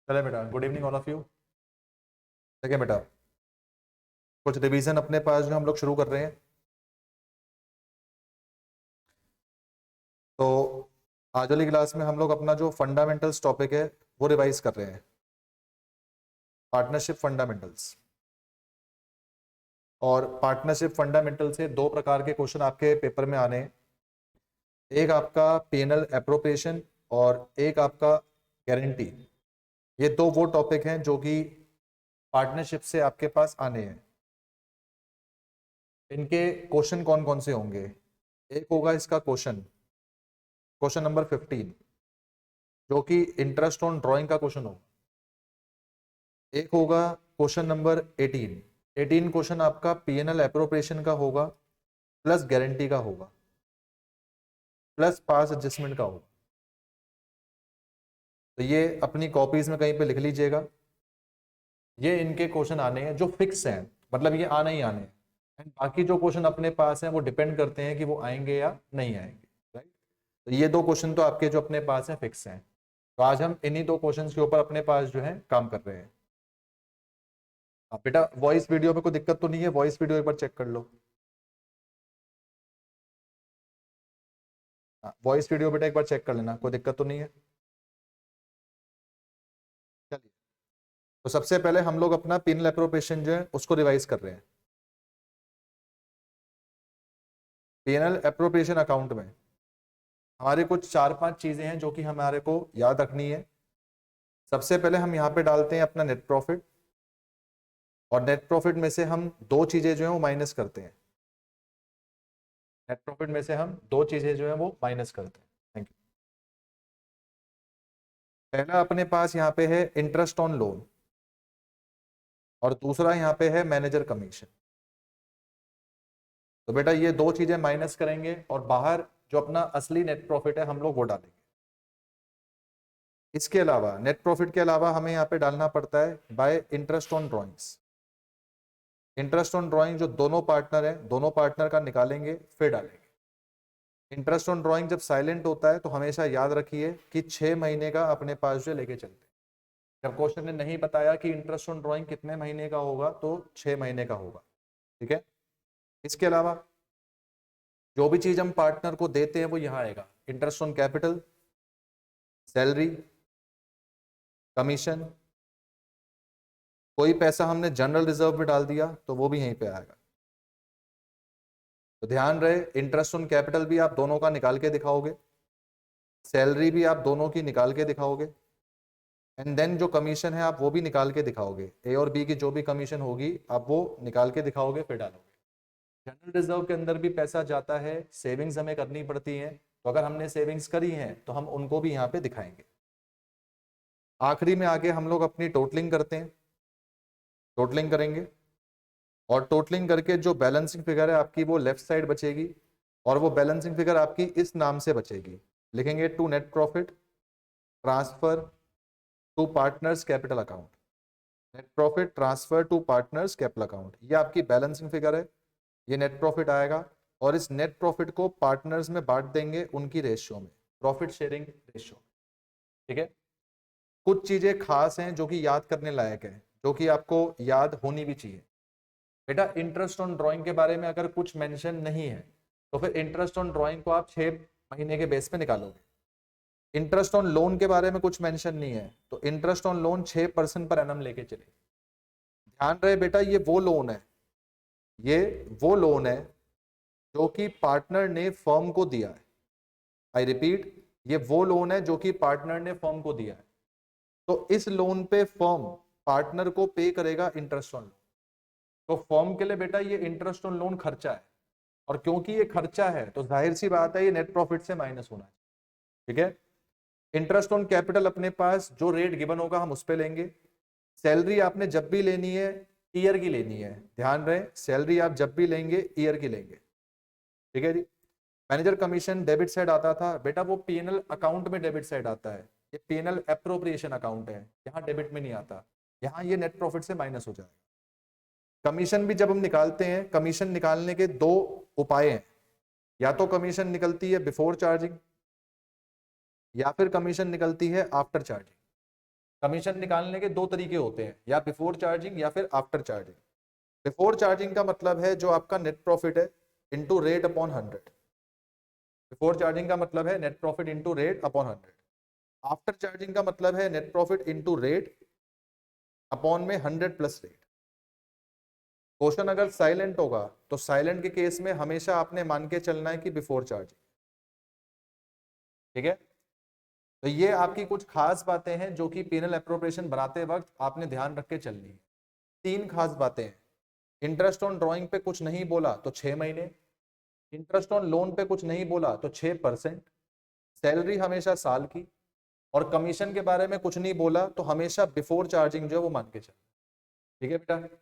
चले बेटा, good evening all of you. देखिए बेटा, कुछ रिवीजन अपने पास जो हम लोग शुरू कर रहे हैं। तो आज वाली क्लास में हम लोग अपना जो फंडामेंटल्स टॉपिक है वो रिवाइज कर रहे हैं, पार्टनरशिप फंडामेंटल्स। और पार्टनरशिप फंडामेंटल से दो प्रकार के क्वेश्चन आपके पेपर में आने हैं। एक आपका पीएनएल एप्रोप्रिएशन और एक आपका गारंटी। ये दो वो टॉपिक हैं जो कि पार्टनरशिप से आपके पास आने हैं। इनके क्वेश्चन कौन कौन से होंगे? एक होगा इसका क्वेश्चन नंबर 15, जो कि इंटरेस्ट ऑन ड्राइंग का क्वेश्चन होगा। एक होगा क्वेश्चन नंबर 18 क्वेश्चन आपका पीएनएल एप्रोप्रिएशन का होगा, प्लस गारंटी का होगा, प्लस पास एडजस्टमेंट का होगा। तो ये अपनी कॉपीज में कहीं पे लिख लीजिएगा। ये इनके क्वेश्चन आने हैं जो फिक्स हैं, मतलब ये आने ही आने हैं। एंड बाकी जो क्वेश्चन अपने पास हैं वो डिपेंड करते हैं कि वो आएंगे या नहीं आएंगे, राइट। तो ये दो क्वेश्चन तो आपके जो अपने पास हैं फिक्स हैं। तो आज हम इन्हीं दो क्वेश्चन के ऊपर अपने पास जो है काम कर रहे हैं। बेटा, वॉइस वीडियो में कोई दिक्कत तो नहीं है? वॉइस वीडियो एक बार चेक कर लो। वॉइस वीडियो बेटा एक बार चेक कर लेना, कोई दिक्कत तो नहीं है? चलिए, तो सबसे पहले हम लोग अपना पीनल एप्रोप्रिएशन जो है उसको रिवाइज कर रहे हैं। पीनल एप्रोप्रिएशन अकाउंट में हमारे कुछ 4-5 चीजें हैं जो कि हमारे को याद रखनी है। सबसे पहले हम यहाँ पे डालते हैं अपना नेट प्रॉफिट, और नेट प्रॉफिट में से हम दो चीजें जो है वो माइनस करते हैं। नेट प्रॉफिट में से हम दो चीजें जो है वो माइनस करते हैं। Thank you. पहला अपने पास यहाँ पे है इंटरेस्ट ऑन लोन, और दूसरा यहाँ पे है मैनेजर कमीशन। तो बेटा ये दो चीजें माइनस करेंगे और बाहर जो अपना असली नेट प्रॉफिट है हम लोग वो डालेंगे। इसके अलावा नेट प्रॉफिट के अलावा हमें यहाँ पे डालना पड़ता है bye interest on drawings. Interest on drawing जो दोनों पार्टनर है, दोनों पार्टनर का निकालेंगे फिर डालेंगे। इंटरेस्ट ऑन ड्रॉइंग जब साइलेंट होता है तो हमेशा याद रखिए कि 6 महीने का अपने पास जो लेके चलते हैं। जब क्वेश्चन ने नहीं बताया कि इंटरेस्ट ऑन ड्रॉइंग कितने महीने का होगा तो 6 महीने का होगा, ठीक है। इसके अलावा जो भी चीज हम पार्टनर को देते हैं वो यहाँ आएगा। Interest on capital, salary, commission. कोई पैसा हमने जनरल रिजर्व में डाल दिया तो वो भी यहीं पे आएगा। तो ध्यान रहे, इंटरेस्ट ऑन कैपिटल भी आप दोनों का निकाल के दिखाओगे, सैलरी भी आप दोनों की निकाल के दिखाओगे, एंड देन जो कमीशन है आप वो भी निकाल के दिखाओगे। ए और बी की जो भी कमीशन होगी आप वो निकाल के दिखाओगे फिर डालोगे। जनरल रिजर्व के अंदर भी पैसा जाता है, सेविंग्स हमें करनी पड़ती है, तो अगर हमने सेविंग्स करी है तो हम उनको भी यहाँ पे दिखाएंगे। आखिरी में आके हम लोग अपनी टोटलिंग करते हैं, टोटलिंग करेंगे, और टोटलिंग करके जो बैलेंसिंग फिगर है आपकी वो लेफ्ट साइड बचेगी, और वो बैलेंसिंग फिगर आपकी इस नाम से बचेगी। लिखेंगे to net profit transfer to partners capital account. Net profit transfer to partners capital account, ये आपकी बैलेंसिंग फिगर है। ये नेट प्रॉफिट आएगा, और इस नेट प्रॉफिट को पार्टनर्स में बांट देंगे उनकी रेशियो में, प्रॉफिट शेयरिंग रेशियो, ठीक है। कुछ चीजें खास हैं जो कि याद करने लायक है, जो कि आपको याद होनी भी चाहिए। बेटा, इंटरेस्ट ऑन ड्राइंग के बारे में अगर कुछ मेंशन नहीं है तो फिर इंटरेस्ट ऑन ड्राइंग को आप 6 महीने के बेस पे निकालोगे। इंटरेस्ट ऑन लोन के बारे में कुछ मेंशन नहीं है तो interest on loan 6% per annum लेके चले। ध्यान रहे बेटा, ये वो लोन है, ये वो लोन है जो कि पार्टनर ने फर्म को दिया है। आई रिपीट, ये वो लोन है जो कि पार्टनर ने फर्म को दिया है। तो इस लोन पे फर्म पार्टनर को पे करेगा इंटरेस्ट ऑन लोन। तो फर्म के लिए बेटा ये इंटरेस्ट ऑन लोन खर्चा है, और क्योंकि ये खर्चा है तो जाहिर सी बात है ये नेट प्रॉफिट से माइनस होना है, ठीक है। इंटरेस्ट ऑन कैपिटल अपने पास जो रेट गिवन होगा हम उस पे लेंगे। सैलरी आपने जब भी लेनी है ईयर की लेनी है, ध्यान रहे, सैलरी आप जब भी लेंगे ईयर की लेंगे, ठीक है जी। मैनेजर कमीशन डेबिट साइड आता था बेटा, वो पीएनएल अकाउंट में डेबिट साइड आता है। ये पीएनएल एप्रोप्रिएशन अकाउंट है, यहाँ डेबिट में नहीं आता, यहाँ ये नेट प्रॉफिट से माइनस हो जाएगा। कमीशन भी जब हम निकालते हैं, कमीशन निकालने के दो उपाय हैं। या तो कमीशन निकलती है बिफोर चार्जिंग, या फिर कमीशन निकलती है आफ्टर चार्जिंग। कमीशन निकालने के दो तरीके होते हैं, या बिफोर चार्जिंग या फिर आफ्टर चार्जिंग। बिफोर चार्जिंग का मतलब है जो आपका नेट प्रॉफिट है into rate upon 100। Before charging का मतलब है net profit into rate upon 100। After charging का मतलब है net profit into rate upon में 100 प्लस रेट। क्वेश्चन अगर साइलेंट होगा तो साइलेंट के केस में हमेशा आपने मान के चलना है कि बिफोर चार्जिंग। ठीक है, तो ये आपकी कुछ खास बातें हैं जो कि पीनल एप्रोप्रिएशन बनाते वक्त आपने ध्यान रख के चलनी है। 3 खास बातें हैं। इंटरेस्ट ऑन ड्रॉइंग पे कुछ नहीं बोला तो 6 महीने, इंटरेस्ट ऑन लोन पे कुछ नहीं बोला तो 6%, सैलरी हमेशा साल की, और कमीशन के बारे में कुछ नहीं बोला तो हमेशा बिफोर चार्जिंग जो है वो मान के चलना। ठीक है बेटा,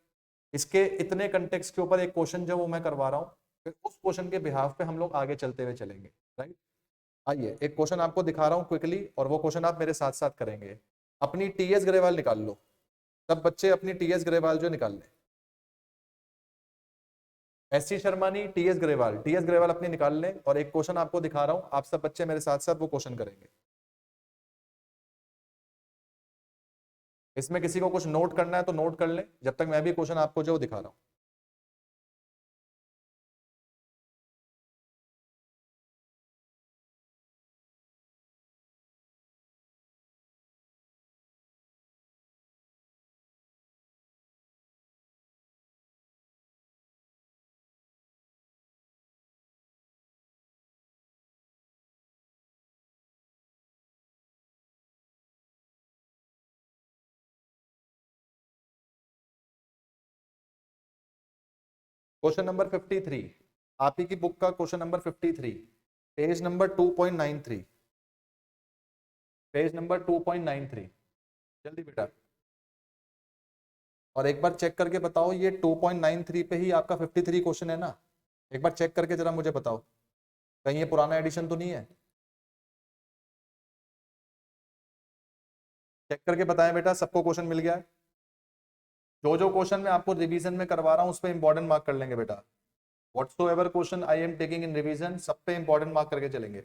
इसके इतने कंटेक्स्ट के ऊपर एक क्वेश्चन जो वो मैं करवा रहा हूँ, फिर उस क्वेश्चन के बिहाफ पे हम लोग आगे चलते हुए चलेंगे। राइट, आइए एक क्वेश्चन आपको दिखा रहा हूँ क्विकली, और वो क्वेश्चन आप मेरे साथ साथ करेंगे। अपनी टीएस ग्रेवाल निकाल लो, सब बच्चे अपनी टीएस ग्रेवाल जो निकाल लें। एससी शर्मानी, टीएस ग्रेवाल अपनी निकाल लें, और एक क्वेश्चन आपको दिखा रहा हूं, आप सब बच्चे मेरे साथ साथ वो क्वेश्चन करेंगे। इसमें किसी को कुछ नोट करना है तो नोट कर लें, जब तक मैं भी क्वेश्चन आपको जो दिखा रहा हूं। क्वेश्चन नंबर 53, आप ही की बुक का question number 53, page number 2.93, page number 2.93। जल्दी बेटा, और एक बार चेक करके बताओ ये 2.93 पे ही आपका 53 क्वेश्चन है ना? एक बार चेक करके जरा मुझे बताओ, कहीं ये पुराना एडिशन तो नहीं है? चेक करके बताएं बेटा, सबको क्वेश्चन मिल गया है? जो जो क्वेश्चन मैं आपको रिवीजन में करवा रहा हूं उस पर इंपॉर्टेंट मार्क कर लेंगे बेटा। Whatsoever question I am taking in revision, सब पे इंपॉर्टेंट मार्क करके चलेंगे।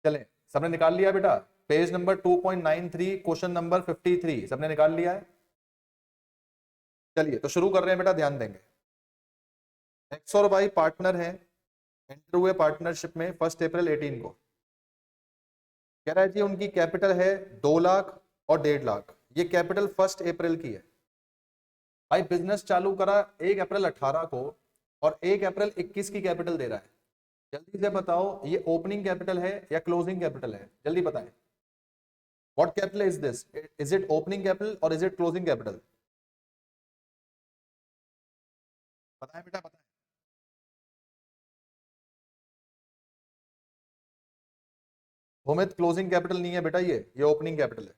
चलें, सबने निकाल लिया बेटा? पेज नंबर 2.93 क्वेश्चन नंबर 53 सबने निकाल लिया है? चलिए तो शुरू कर रहे हैं बेटा, ध्यान देंगे। एक्स और वाई पार्टनर हैं, एंटर हुए पार्टनरशिप में 1 अप्रैल 18 को। कह रहा है जी उनकी कैपिटल है 2 लाख और 1.5 लाख। ये कैपिटल 1 अप्रैल की है। भाई बिजनेस चालू करा 1 अप्रैल 18 को, और 1 अप्रैल 21 की कैपिटल दे रहा है। जल्दी से बताओ ये ओपनिंग कैपिटल है या क्लोजिंग कैपिटल है? जल्दी बताएं, what capital is this? Is it opening capital और इज इट क्लोजिंग कैपिटल? बताएं बेटा बताएं। भूमित, क्लोजिंग कैपिटल नहीं है बेटा, ये ओपनिंग कैपिटल है।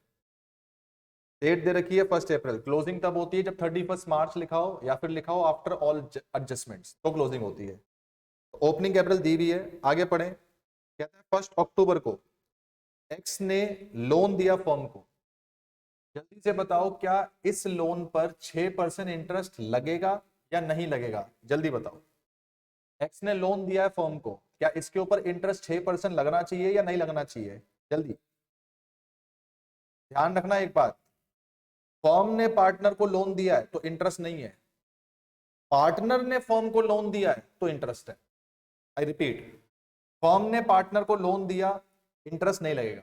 डेट दे रखी है 1 अप्रैल, क्लोजिंग तब होती है जब 31 मार्च लिखा हो या फिर लिखा हो आफ्टर ऑल एडजस्टमेंट्स, तो क्लोजिंग होती है। ओपनिंग कैपिटल दी हुई है, आगे पढ़ें। कहता है 1 अक्टूबर को एक्स ने लोन दिया फर्म को। जल्दी से बताओ क्या इस लोन पर 6% इंटरेस्ट लगेगा या नहीं लगेगा? जल्दी बताओ, एक्स ने लोन दिया है फर्म को, क्या इसके ऊपर इंटरेस्ट 6% लगना चाहिए या नहीं लगना चाहिए? जल्दी ध्यान रखना एक बात, फर्म ने पार्टनर को लोन दिया है तो इंटरेस्ट नहीं है, पार्टनर ने फर्म को लोन दिया है तो इंटरेस्ट है। आई रिपीट, फर्म ने पार्टनर को लोन दिया, इंटरेस्ट नहीं लगेगा।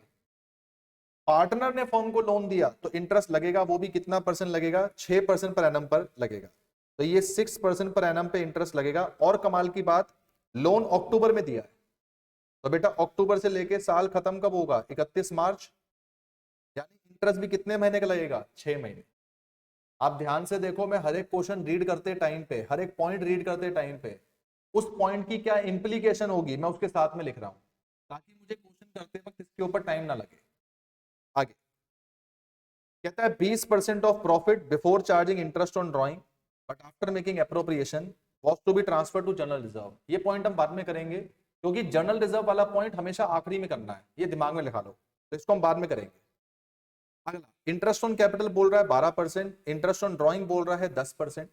पार्टनर ने फर्म को लोन दिया तो इंटरेस्ट लगेगा, वो भी कितना परसेंट लगेगा? 6% पर एनम पर लगेगा। तो ये 6% पर एनम पे इंटरेस्ट लगेगा। और कमाल की बात, लोन अक्टूबर में दिया है, तो बेटा अक्टूबर से लेके साल खत्म कब होगा? 31 मार्च, यानी इंटरेस्ट भी कितने महीने का लगेगा? 6 महीने। आप ध्यान से देखो, मैं हर एक क्वेश्चन रीड करते टाइम पे, हर एक पॉइंट रीड करते टाइम पे उस पॉइंट की क्या इंप्लीकेशन होगी मैं उसके साथ में लिख रहा हूं, ताकि मुझे क्वेश्चन करते वक्त इसके ऊपर टाइम ना लगे। आगे कहता है 20% of profit before charging interest on drawing but after making appropriation was to be transfer to general reserve. ये पॉइंट हम बाद में करेंगे, क्योंकि जनरल रिजर्व वाला पॉइंट हमेशा आखिरी में करना है, ये दिमाग में लिखा लो, तो इसको हम बाद में करेंगे। अगला, इंटरेस्ट ऑन कैपिटल बोल रहा है 12%, इंटरेस्ट ऑन ड्रॉइंग बोल रहा है 10%।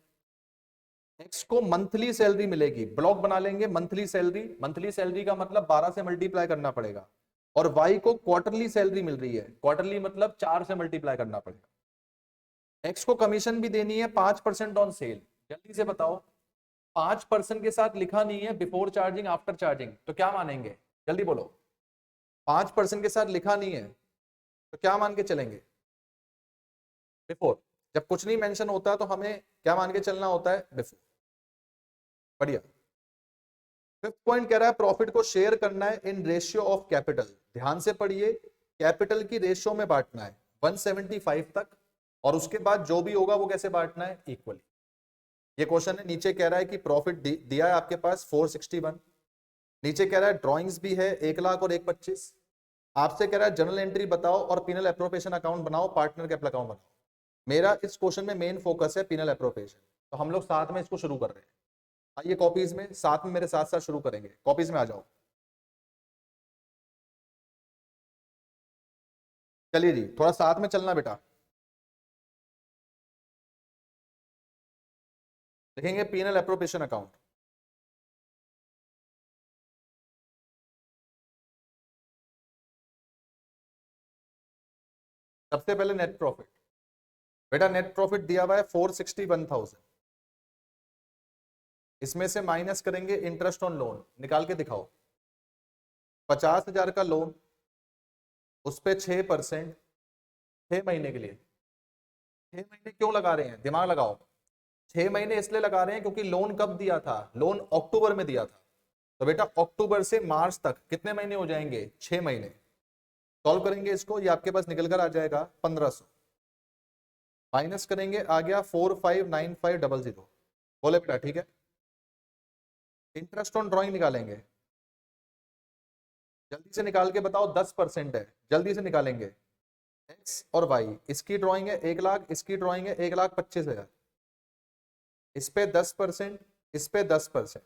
एक्स को मंथली सैलरी मिलेगी, ब्लॉक बना लेंगे मंथली सैलरी। मंथली सैलरी का मतलब 12 से मल्टीप्लाई करना पड़ेगा, और वाई को क्वार्टरली सैलरी मिल रही है, क्वार्टरली मतलब 4 से मल्टीप्लाई करना पड़ेगा। एक्स को कमीशन भी देनी है 5% ऑन सेल। जल्दी से बताओ, 5% के साथ लिखा नहीं है बिफोर चार्जिंग आफ्टर चार्जिंग, तो क्या मानेंगे? जल्दी बोलो। 5% के साथ लिखा नहीं है तो क्या मान के चलेंगे? बिफोर। जब कुछ नहीं मेंशन होता तो हमें क्या मान के चलना होता है? बिफोर। बढ़िया। फिफ्थ पॉइंट कह रहा है प्रॉफिट को शेयर करना है इन रेशियो ऑफ कैपिटल। ध्यान से पढ़िए, कैपिटल की रेशियो में बांटना है 175 तक, और उसके बाद जो भी होगा वो कैसे बांटना है? इक्वली। ये क्वेश्चन है। नीचे कह रहा है कि प्रॉफिट दिया है आपके पास 461, नीचे कह रहा है ड्रॉइंग्स भी है 1,00,000 और 1,25,000, आपसे कह रहा है जनरल एंट्री बताओ और पिनल एप्रोप्रिएशन अकाउंट बनाओ, पार्टनर कैपिटल अकाउंट बनाओ। मेरा इस क्वेश्चन में मेन फोकस है पिनल एप्रोप्रिएशन, तो हम लोग साथ में इसको शुरू कर रहे हैं। आइए कॉपीज में साथ में मेरे साथ साथ शुरू करेंगे। कॉपीज में आ जाओ। चलिए जी, थोड़ा साथ में चलना बेटा। लिखेंगे पीएनएल एप्रोप्रिएशन अकाउंट। सबसे पहले नेट प्रॉफिट। बेटा नेट प्रॉफिट दिया हुआ है 461,000, इसमें से माइनस करेंगे इंटरेस्ट ऑन लोन। निकाल के दिखाओ। 50,000 का लोन, उस पर 6%, 6 महीने के लिए। 6 महीने क्यों लगा रहे हैं? दिमाग लगाओ। 6 महीने इसलिए लगा रहे हैं क्योंकि लोन कब दिया था? लोन अक्टूबर में दिया था। तो बेटा अक्टूबर से मार्च तक कितने महीने हो जाएंगे? 6 महीने। सॉल्व करेंगे इसको, ये आपके पास निकल कर आ जाएगा 1500। माइनस करेंगे, आ गया 459500। बोले बेटा ठीक है। इंटरेस्ट ऑन ड्रॉइंग निकालेंगे। जल्दी से निकाल के बताओ। 10% है, जल्दी से निकालेंगे। एक्स और वाई, इसकी ड्रॉइंग है 1,00,000, इसकी ड्रॉइंग है 1,25,000। इस पे 10%, इस पे 10%।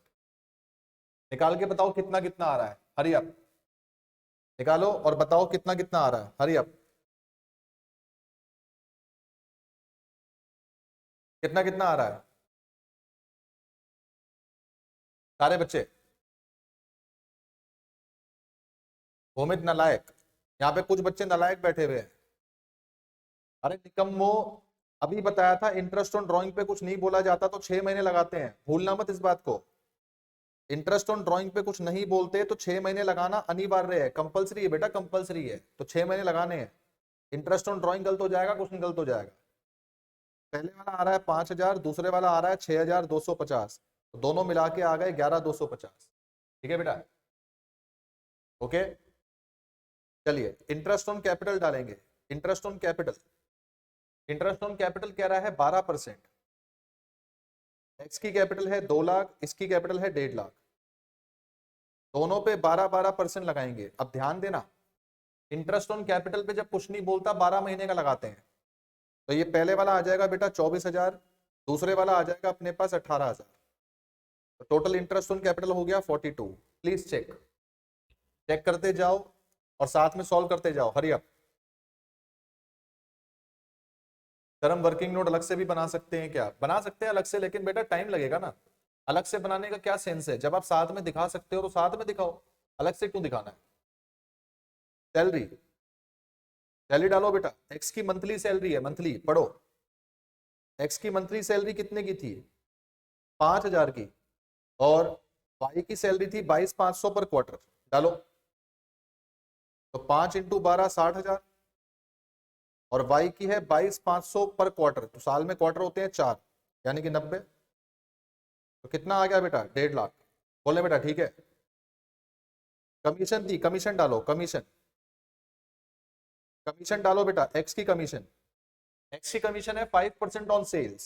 निकाल के बताओ कितना कितना आ रहा है। हरी अप निकालो और बताओ कितना कितना आ रहा है। हरी अप कितना कितना आ रहा है सारे बच्चे? भूमित नालायक, यहाँ पे कुछ बच्चे नालायक बैठे हुए हैं। अरे निकम्मो, अभी बताया था इंटरेस्ट ऑन ड्राइंग पे कुछ नहीं बोला जाता तो 6 महीने लगाते हैं, भूलना मत इस बात को। इंटरेस्ट ऑन ड्राइंग पे कुछ नहीं बोलते तो 6 महीने लगाना अनिवार्य है, कंपलसरी है बेटा, कंपलसरी है, तो 6 महीने लगाने हैं। इंटरेस्ट ऑन ड्राइंग गलत हो जाएगा, कुछ नहीं गलत हो जाएगा। पहले वाला आ रहा है 5,000, दूसरे वाला आ रहा है 6,250, तो दोनों मिला के आ गए 11,250। ठीक है बेटा, ओके। चलिए इंटरेस्ट ऑन कैपिटल डालेंगे। Interest on capital, interest on capital कह रहा है 12%। एक्स की कैपिटल है 2,00,000, इसकी कैपिटल है 1,50,000, दोनों पे 12% लगाएंगे। अब ध्यान देना, इंटरेस्ट ऑन कैपिटल पे जब कुछ नहीं बोलता 12 महीने का लगाते हैं। तो ये पहले वाला आ जाएगा बेटा 24,000, दूसरे वाला आ जाएगा अपने पास 18,000, तो टोटल इंटरेस्ट ऑन कैपिटल हो गया 42। प्लीज चेक, चेक करते जाओ और साथ में सॉल्व करते जाओ। Hurry up. सर हम वर्किंग नोट अलग से भी बना सकते हैं क्या? बना सकते हैं अलग से, लेकिन बेटा टाइम लगेगा ना। अलग से बनाने का क्या सेंस है? जब आप साथ में दिखा सकते हो तो साथ में दिखाओ, अलग से क्यों दिखाना है? सैलरी, सैलरी डालो बेटा। एक्स की मंथली सैलरी है, मंथली पढ़ो। एक्स की मंथली सैलरी कितने की थी? 5,000 की। और वाई की सैलरी थी 22,500 पर क्वार्टर। डालो, तो 5 × 12 60,000, और वाई की है 22,500 पर क्वार्टर, तो साल में क्वार्टर होते हैं 4, यानी कि 90। तो कितना आ गया बेटा? 1,50,000। बोले बेटा ठीक है। कमीशन थी, कमीशन डालो, कमीशन, कमीशन डालो बेटा। एक्स की कमीशन, एक्स की कमीशन है 5% ऑन सेल्स।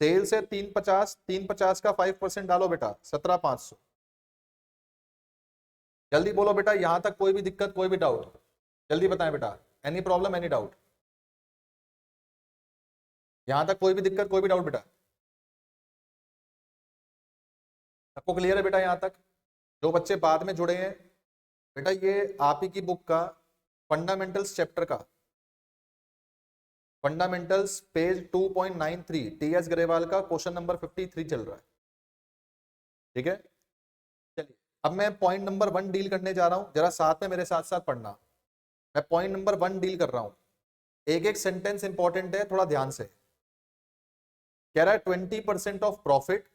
सेल्स है 350, 350 का 5% डालो बेटा, 17,500। जल्दी बोलो बेटा, यहां तक कोई भी दिक्कत, कोई भी डाउट? जल्दी बताएं बेटा, एनी प्रॉब्लम, एनी डाउट? यहां तक कोई भी दिक्कत, कोई भी डाउट बेटा? सबको क्लियर है बेटा यहां तक? जो बच्चे बाद में जुड़े हैं बेटा, ये आप ही की बुक का फंडामेंटल्स चैप्टर का फंडामेंटल्स पेज 2.93 टीएस ग्रेवाल का क्वेश्चन नंबर 53 चल रहा है। ठीक है, चलिए अब मैं पॉइंट नंबर 1 डील करने जा रहा हूं, जरा साथ में मेरे साथ साथ पढ़ना। मैं पॉइंट नंबर 1 डील कर रहा हूं, एक एक सेंटेंस इंपॉर्टेंट है, थोड़ा ध्यान से। कह रहा है 20% of profit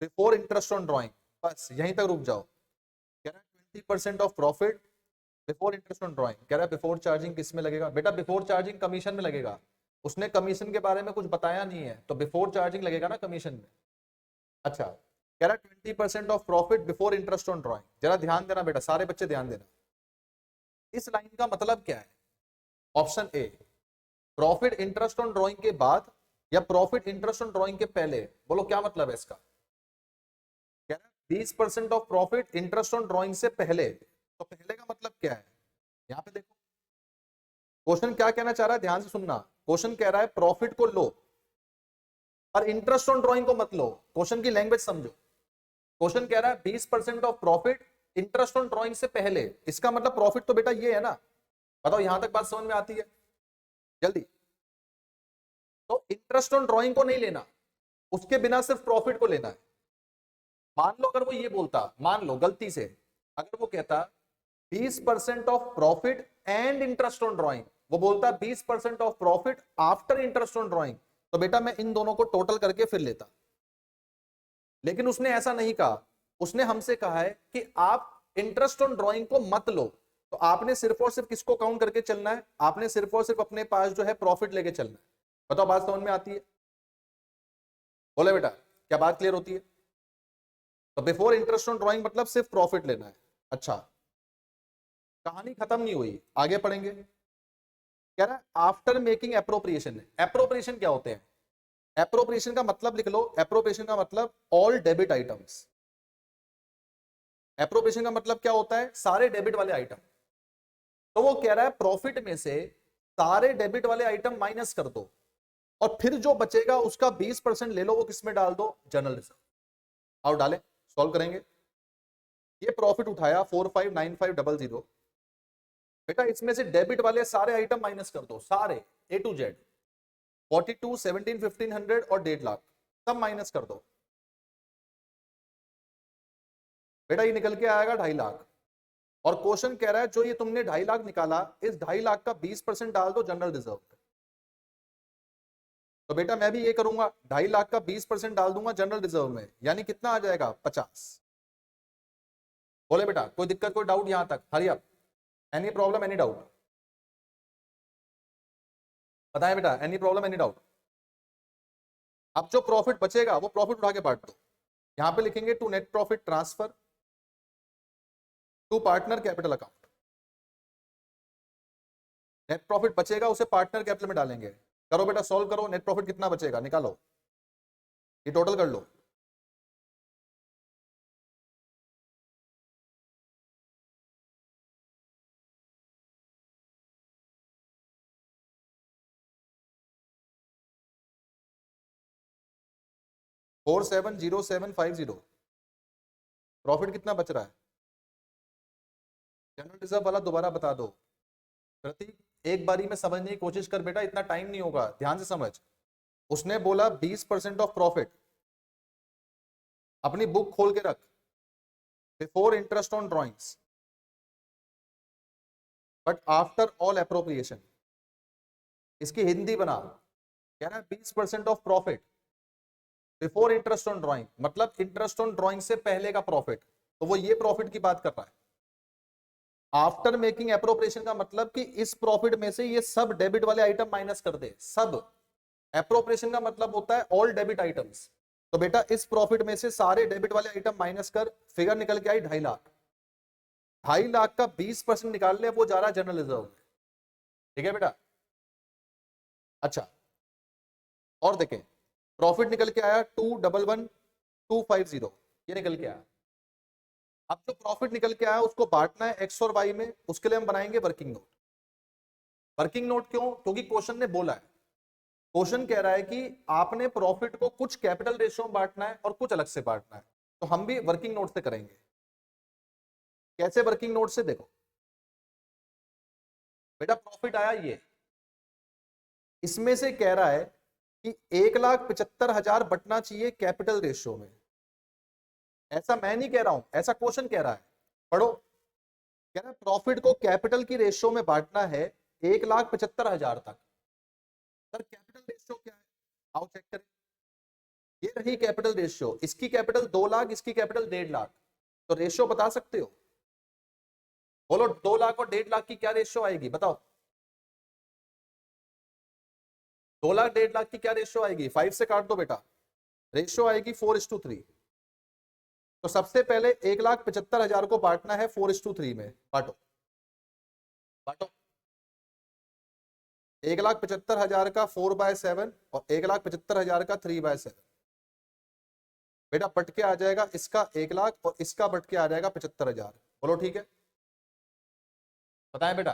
before interest on drawing, बस यहीं तक रुक जाओ। कह रहा है 20% of profit before interest on drawing. कह रहा है बिफोर चार्जिंग किस में लगेगा बेटा? बिफोर चार्जिंग कमीशन में लगेगा। उसने कमीशन के बारे में कुछ बताया नहीं है, तो बिफोर चार्जिंग लगेगा ना कमीशन में। अच्छा, कह रहा है 20% of profit before interest on drawing. जरा ध्यान देना बेटा, सारे बच्चे ध्यान देना। इस लाइन का मतलब क्या है? Option A, profit interest on drawing के बाद या प्रॉफिट इंटरेस्ट ऑन ड्रॉइंग के पहले। बोलो क्या मतलब है इसका? कह रहा है 20% of profit interest on drawing से पहले। तो पहले का मतलब क्या है? यहां पे देखो क्वेश्चन क्या कहना चाह रहा है, ध्यान से सुनना। क्वेश्चन कह रहा है प्रॉफिट को लो और इंटरेस्ट ऑन ड्रॉइंग को मत लो। क्वेश्चन की लैंग्वेज समझो। क्वेश्चन कह रहा है 20% of profit interest on drawing से पहले। इसका मतलब प्रॉफिट तो बेटा ये है ना। बताओ यहां तक बात समझ में आती है? जल्दी। तो इंटरेस्ट ऑन ड्रॉइंग को नहीं लेना, उसके बिना सिर्फ प्रॉफिट को लेना है। मान लो अगर वो ये बोलता, मान लो गलती से अगर वो कहता 20% of profit and interest on drawing, वो बोलता 20% of profit after interest on drawing, तो बेटा मैं इन दोनों को टोटल करके फिर लेता। लेकिन उसने ऐसा नहीं कहा। उसने हमसे कहा है कि आप इंटरेस्ट ऑन ड्रॉइंग को मत लो। तो आपने सिर्फ और सिर्फ किसको काउंट करके चलना है? आपने सिर्फ और सिर्फ अपने पास जो है प्रॉफिट लेके चलना है। बताओ बात समझ में आती है? बोले बेटा, क्या बात क्लियर होती है? तो बिफोर इंटरेस्ट ऑन ड्रॉइंग मतलब सिर्फ प्रॉफिट लेना है। अच्छा, कहानी खत्म नहीं हुई, आगे पढ़ेंगे। कह रहा है आफ्टर मेकिंग एप्रोप्रिएशन। एप्रोप्रिएशन क्या होते हैं? एप्रोप्रिएशन का मतलब लिख लो। एप्रोप्रिएशन का मतलब ऑल डेबिट आइटम्स। एप्रोप्रिएशन का मतलब क्या होता है? सारे डेबिट वाले आइटम। तो वो कह रहा है प्रॉफिट में से सारे डेबिट वाले आइटम माइनस कर दो और फिर जो बचेगा उसका 20% ले लो, वो किसमें डाल दो? General reserve. आओ डालें, सॉल्व करेंगे। ये प्रॉफिट उठाया 459500। बेटा इसमें से डेबिट वाले सारे आइटम माइनस कर दो, सारे ए टू जेड। 42, 17, 1500 और 1.5 लाख सब माइनस कर दो। बेटा ये निकल के आएगा 2.5 लाख। और क्वेश्चन कह रहा है जो ये तुमने 2.5 लाख निकाला, इस 2.5 लाख का 20% डाल दो जनरल रिजर्व में। तो बेटा मैं भी ये करूंगा, 2.5 लाख का 20% डाल दूंगा जनरल रिजर्व में, यानी कितना आ जाएगा? 50। बोले बेटा कोई दिक्कत, कोई डाउट यहां तक? Hurry up, any problem, any doubt? बताएं बेटा, एनी प्रॉब्लम, एनी डाउट? अब जो प्रॉफिट बचेगा वो प्रॉफिट उठा के बांट दो। यहां पे लिखेंगे to net profit transfer to partner capital account. Net profit बचेगा उसे पार्टनर कैपिटल में डालेंगे। करो बेटा सॉल्व करो, नेट प्रॉफिट कितना बचेगा निकालो, ये टोटल कर लो। फोर 70750। प्रॉफिट कितना बच रहा है? जनरल रिजर्व वाला दोबारा बता दो प्रतीक, एक बारी में समझने की कोशिश कर बेटा, इतना टाइम नहीं होगा, ध्यान से समझ। उसने बोला 20% ऑफ प्रॉफिट, अपनी बुक खोल के रख, before interest on drawings but after all appropriation. इसकी हिंदी बना। कह रहा है 20% of profit before interest on drawing, मतलब इंटरेस्ट ऑन ड्रॉइंग से पहले का प्रॉफिट। तो वो ये प्रॉफिट की बात कर रहा है। आफ्टर मेकिंग एप्रोप्रिएशन का मतलब कि इस प्रॉफिट में से ये सब डेबिट वाले आइटम माइनस कर दे, सब। एप्रोप्रिएशन का मतलब होता है ऑल डेबिट आइटम्स। तो बेटा इस प्रॉफिट में से सारे डेबिट वाले आइटम माइनस कर, फिगर निकल के आई 2.5 लाख। 2.5 लाख का 20% निकाल ले, वो जा रहा है जनरल रिजर्व में। ठीक है बेटा? अच्छा, और देखें, प्रॉफिट निकल के आया 2111250, ये निकल के आया। अब जो प्रॉफिट निकल के आया उसको बांटना है एक्स और वाई में, उसके लिए हम बनाएंगे वर्किंग नोट। वर्किंग नोट क्यों? क्योंकि क्वेश्चन ने बोला है, क्वेश्चन कह रहा है कि आपने प्रॉफिट को कुछ कैपिटल रेशियो में बांटना है और कुछ अलग से बांटना है। तो हम भी वर्किंग नोट से करेंगे। कैसे वर्किंग नोट से? देखो बेटा प्रॉफिट आया ये, इसमें से कह रहा है कि 1,75,000 बटना चाहिए कैपिटल रेशियो में। ऐसा मैं नहीं कह रहा हूं, ऐसा क्वेश्चन कह रहा है, पढ़ो। कह रहा है प्रॉफिट को कैपिटल की रेशियो में बांटना है 1,75,000 तक। सर कैपिटल रेशियो क्या है, आओ चेक करें। ये रही कैपिटल रेशियो, इसकी कैपिटल 2 लाख, इसकी कैपिटल 1.5 लाख। तो रेशियो बता सकते हो? बोलो 2 लाख और 1.5 लाख की क्या रेशियो आएगी, बताओ। 2 लाख 1.5 लाख की क्या रेशियो आएगी, 5 से काट दो बेटा, रेशियो आएगी 4:3। तो सबसे पहले 1,75,000 को बांटना है 4:3 में, बांटो बांटो। 1,75,000 का 4/7 और 1,75,000 का 3/7। बेटा बट के आ जाएगा इसका 1 लाख और इसका बट के आ जाएगा 75,000। बोलो ठीक है, बताएं बेटा।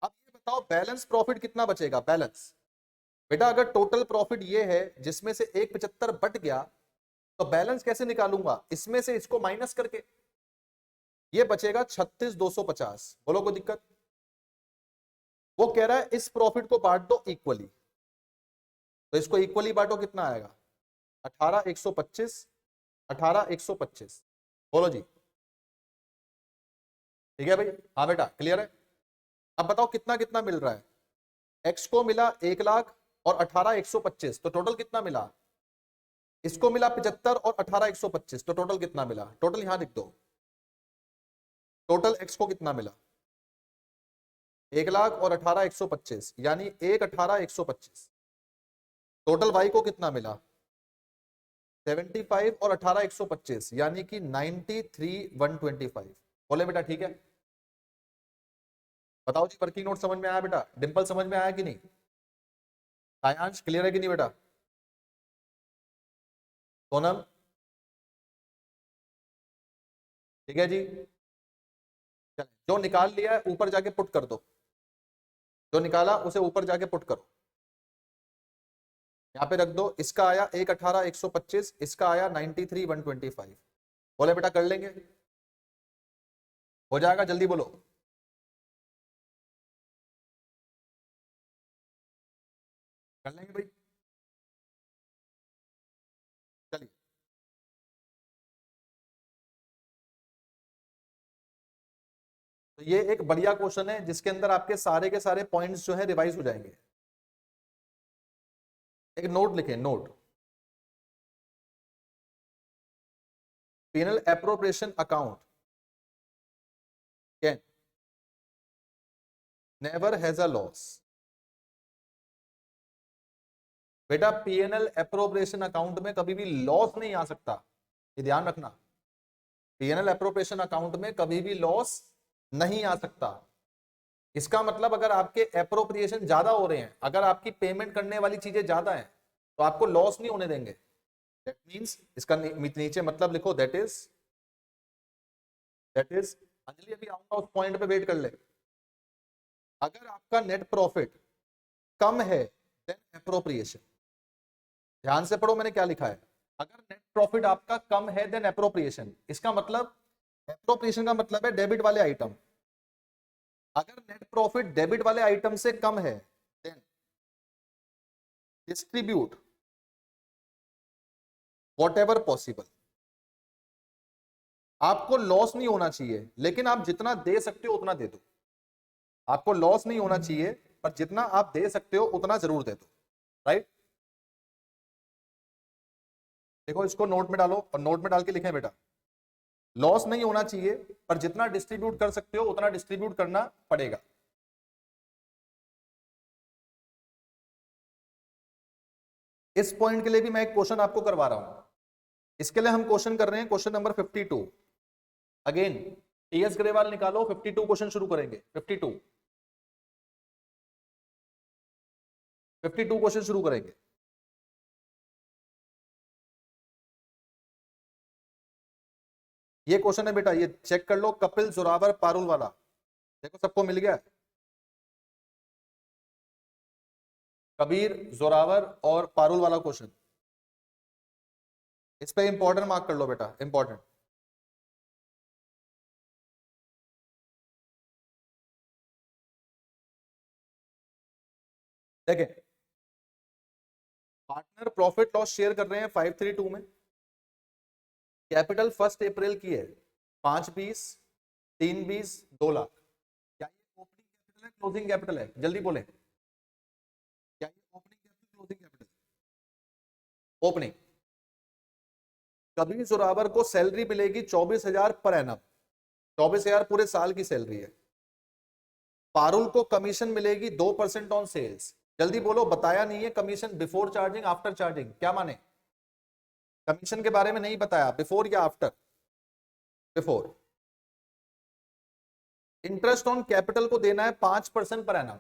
अब ये बताओ बैलेंस प्रॉफिट कितना बचेगा, बैलेंस। बेटा अगर टोटल प्रॉफिट ये है जिसमें से 1,75 बट गया, तो बैलेंस कैसे निकालूंगा, इसमें से इसको माइनस करके। ये बचेगा 36,250। बोलो कोई दिक्कत? वो कह रहा है इस प्रॉफिट को बांट दो इक्वली, तो इसको इक्वली बांटो, कितना आएगा 18,125, 18,125। बोलो जी, ठीक है भाई, हाँ बेटा क्लियर है। अब बताओ कितना कितना मिल रहा है, एक्स को मिला 1 लाख और 18,125, तो टोटल कितना मिला, इसको मिला 75 और 18,125, तो टोटल कितना मिला, टोटल यहां लिख दो। टोटल एक्स को कितना मिला 1 लाख और 18,125, यानी 1,18,125। टोटल वाई को कितना मिला 75 और 18,125, यानी कि 93,125। बोले बेटा ठीक है। बताओ जी वर्किंग नोट समझ में आया बेटा, डिंपल समझ में आया कि नहीं, सायांश क्लियर है कि नहीं बेटा, सोनम ठीक है जी। चल जो निकाल लिया है ऊपर जाके पुट कर दो, जो निकाला उसे ऊपर जाके पुट करो, यहाँ पे रख दो। इसका आया 1,18,125, इसका आया 93,125। बोले बेटा कर लेंगे, हो जाएगा, जल्दी बोलो। कर लेंगे भाई, चलिए। तो ये एक बढ़िया क्वेश्चन है जिसके अंदर आपके सारे के सारे पॉइंट्स जो है रिवाइज हो जाएंगे। एक नोट लिखें, note, PNL appropriation account can never has a loss. बेटा पीएनएल एप्रोप्रिएशन अकाउंट में कभी भी लॉस नहीं आ सकता, ये ध्यान रखना। पीएनएल एप्रोप्रिएशन अकाउंट में कभी भी लॉस नहीं आ सकता। इसका मतलब अगर आपके एप्रोप्रिएशन ज्यादा हो रहे हैं, अगर आपकी पेमेंट करने वाली चीजें ज्यादा हैं, तो आपको लॉस नहीं होने देंगे। दैट मींस, इसका नीचे मतलब लिखो, दैट इज अंजलि अभी आऊंगा उस पॉइंट पे, वेट कर ले। अगर आपका नेट प्रॉफिट कम है देन एप्रोप्रिएशन, ध्यान से पढ़ो मैंने क्या लिखा है। अगर नेट प्रॉफिट आपका कम है देन एप्रोप्रिएशन, इसका मतलब, एप्रोप्रिएशन का मतलब है डेबिट वाले आइटम। अगर नेट प्रॉफिट डेबिट वाले आइटम से कम है then distribute whatever possible. आपको लॉस नहीं होना चाहिए, लेकिन आप जितना दे सकते हो उतना दे दो। आपको लॉस नहीं होना चाहिए, पर जितना आप दे सकते हो उतना जरूर दे दो, राइट। देखो इसको नोट में डालो और नोट में डाल के लिखें बेटा, लॉस नहीं होना चाहिए, पर जितना डिस्ट्रीब्यूट कर सकते हो उतना डिस्ट्रीब्यूट करना पड़ेगा। इस पॉइंट के लिए भी मैं एक क्वेश्चन आपको करवा रहा हूं। इसके लिए हम क्वेश्चन कर रहे हैं, question number 52। Again TS Grewal निकालो, 52 क्वेश्चन शुरू करेंगे। 52 क्वेश्चन शुरू करेंगे। ये क्वेश्चन है बेटा, ये चेक कर लो, कपिल जोरावर पारुल वाला। देखो सबको मिल गया, कबीर जोरावर और पारुल वाला क्वेश्चन। इस पे इंपॉर्टेंट मार्क कर लो बेटा, इंपॉर्टेंट। देखें, पार्टनर प्रॉफिट लॉस शेयर कर रहे हैं 532 में। कैपिटल 1 अप्रैल की है 5/20, 3/20, 2 लाख। क्या ये ओपनिंग कैपिटल है क्लोजिंग कैपिटल है? जल्दी बोले, क्या ये opening capital closing capital? Opening. Kabir Zorawar को सैलरी मिलेगी 24,000 पर एनम, 24,000 पूरे साल की सैलरी है। पारुल को कमीशन मिलेगी 2% ऑन सेल्स। जल्दी बोलो, बताया नहीं है commission before charging after charging, क्या माने? कमीशन के बारे में नहीं बताया, बिफोर या after? Before. Interest on capital को देना है 5% per annum,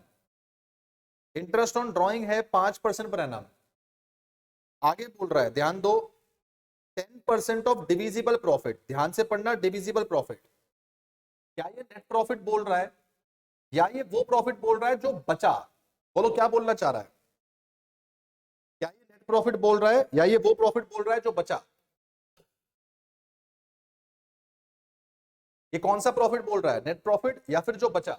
interest on drawing है 5% पर एनम। आगे बोल रहा है, ध्यान दो, 10% ऑफ डिविजिबल प्रॉफिट, ध्यान से पढ़ना, डिविजिबल प्रॉफिट। क्या ये नेट प्रॉफिट बोल रहा है या ये वो प्रॉफिट बोल रहा है जो बचा? बोलो क्या बोलना चाह रहा है? क्या ये नेट प्रॉफिट बोल रहा है या ये वो प्रॉफिट बोल रहा है जो बचा? ये कौन सा प्रॉफिट बोल रहा है, नेट प्रॉफिट या फिर जो बचा?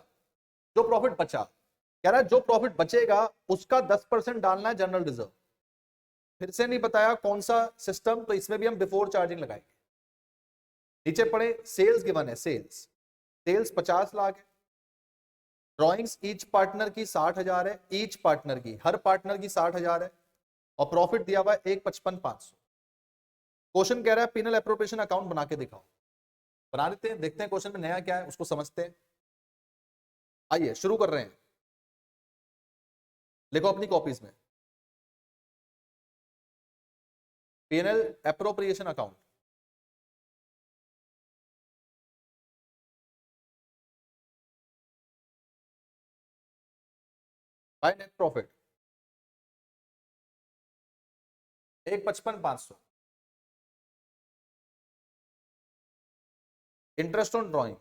जो प्रॉफिट बचा, कह रहा है जो प्रॉफिट बचेगा उसका 10% डालना है जनरल रिजर्व। फिर से नहीं बताया कौन सा सिस्टम, तो इसमें भी हम बिफोर चार्जिंग लगाएंगे। नीचे पढ़े, सेल्स गिवन है, सेल्स 50 लाख है। ड्रॉइंग्स ईच पार्टनर की 60,000 है, ईच पार्टनर की, हर पार्टनर की 60,000 है, और प्रॉफिट दिया हुआ है 155,500। क्वेश्चन कह रहा है पिनल एप्रोप्रिएशन अकाउंट बना के दिखाओ। बना देते हैं, देखते हैं क्वेश्चन में नया क्या है उसको समझते हैं। आइए शुरू कर रहे हैं, लिखो अपनी कॉपीज में, penal appropriation account. By net profit 155,500। Interest on drawing,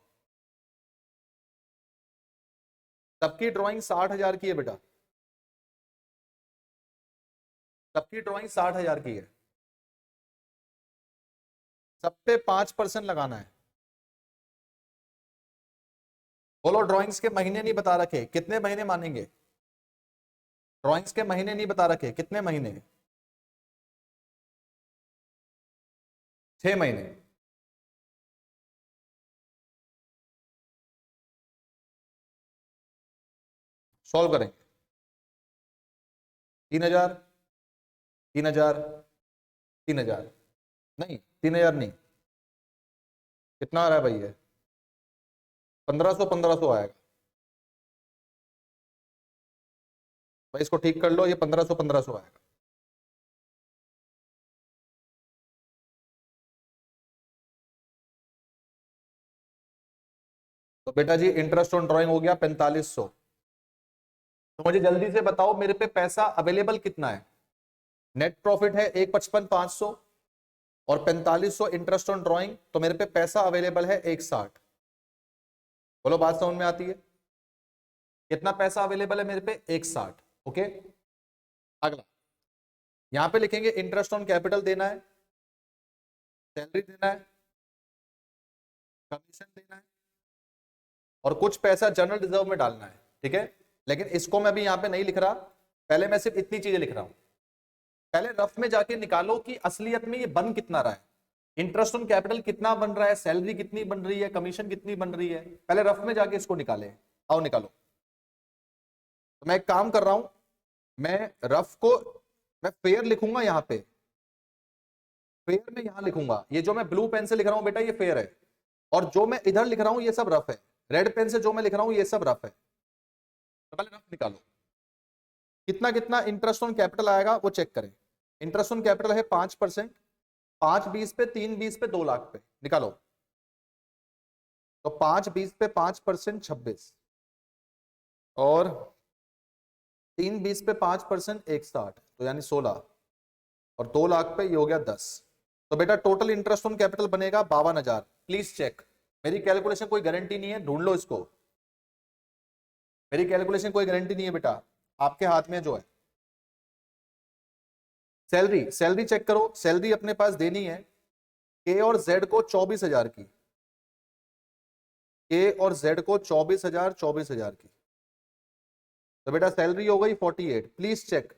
सबकी ड्राइंग 60,000 की है बेटा, सबकी ड्राइंग 60,000 की है, सब पे 5% लगाना है। बोलो, ड्राइंग्स के महीने नहीं बता रखे, कितने महीने मानेंगे? ड्राइंग्स के महीने नहीं बता रखे, कितने महीने? 6 महीने। सॉल्व करेंगे। 3,000, 3,000, 3,000, नहीं 3,000 नहीं, कितना आ रहा है भाई? ये 1,500, 1,500 आएगा भाई, इसको ठीक कर लो, ये 1,500, 1,500 आएगा। तो बेटा जी इंटरेस्ट ऑन ड्राइंग हो गया 4,500। तो मुझे जल्दी से बताओ मेरे पे पैसा अवेलेबल कितना है? नेट प्रॉफिट है 155,500 और 4,500 इंटरेस्ट ऑन ड्राइंग, तो मेरे पे पैसा अवेलेबल है 160। बोलो बात समझ में आती है? कितना पैसा अवेलेबल है मेरे पे? 160। ओके, अगला यहां पे लिखेंगे इंटरेस्ट ऑन कैपिटल देना है, सैलरी देना है, कमीशन देना है, और कुछ पैसा जनरल रिजर्व में डालना है। ठीक है, लेकिन इसको मैं अभी यहां पे नहीं लिख रहा, पहले मैं सिर्फ इतनी चीजें लिख रहा हूं। पहले रफ में जाके निकालो कि असलियत में ये बन कितना रहा है, इंटरेस्ट ऑन कैपिटल कितना बन रहा है, सैलरी कितनी बन रही है, कमीशन कितनी बन रही है, पहले रफ में जाके इसको निकाले। आओ निकालो। तो मैं एक काम कर रहा हूं, मैं रफ को मैं फेयर लिखूंगा यहां पे, फेयर में यहां लिखूंगा, ये जो मैं ब्लू पेन से लिख रहा हूं बेटा ये फेयर है, और जो मैं इधर लिख रहा हूं ये सब रफ है, रेड पेन से जो मैं लिख रहा हूं ये सब रफ है। तो पहले रफ निकालो, कितना कितना इंटरेस्ट ऑन कैपिटल आएगा वो चेक करें। इंटरेस्ट ऑन कैपिटल है 5%, 5/20 पे, 3/20 पे, 2 लाख पे, निकालो। तो 5/20 पे 5%, 26, और 3/20 पे 5%, 160, तो यानी 16, और 2 लाख पे ये हो गया 10। तो बेटा टोटल इंटरेस्ट ऑन कैपिटल बनेगा 52,000। प्लीज चेक, मेरी कैलकुलेशन कोई गारंटी नहीं है, ढूंढ लो इसको, मेरी कैलकुलेशन कोई गारंटी नहीं है बेटा, आपके हाथ में जो है। सैलरी, सैलरी चेक करो, सैलरी अपने पास देनी है के और जेड को 24,000 की, के और जेड को 24,000, 24,000 की, तो बेटा सैलरी हो गई 48। प्लीज चेक,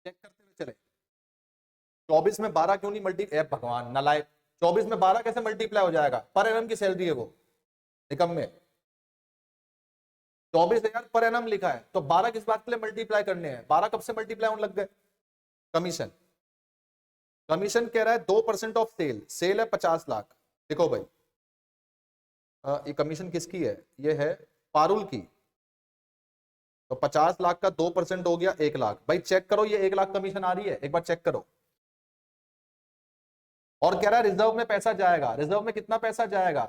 चेक करते हुए चले। 24 में 12 क्यों नहीं मल्टी, भगवान नालायक, 24 में 12 कैसे मल्टीप्लाई हो जाएगा? पर एनम की सैलरी है वो, निकम में 24,000 पर एनम लिखा है, तो 12 किस बात के लिए मल्टीप्लाई करने हैं? 12 कब से मल्टीप्लाई होने लग गए? कमीशन, कमीशन कह रहा है 2% ऑफ सेल, सेल है 50 लाख। देखो भाई ये कमीशन किसकी है? ये है पारुल की, तो 50 लाख का 2% हो गया 1 लाख। भाई चेक करो ये 1 लाख कमीशन आ रही है, एक बार चेक करो। और कह रहा है रिजर्व में पैसा जाएगा, रिजर्व में कितना पैसा जाएगा?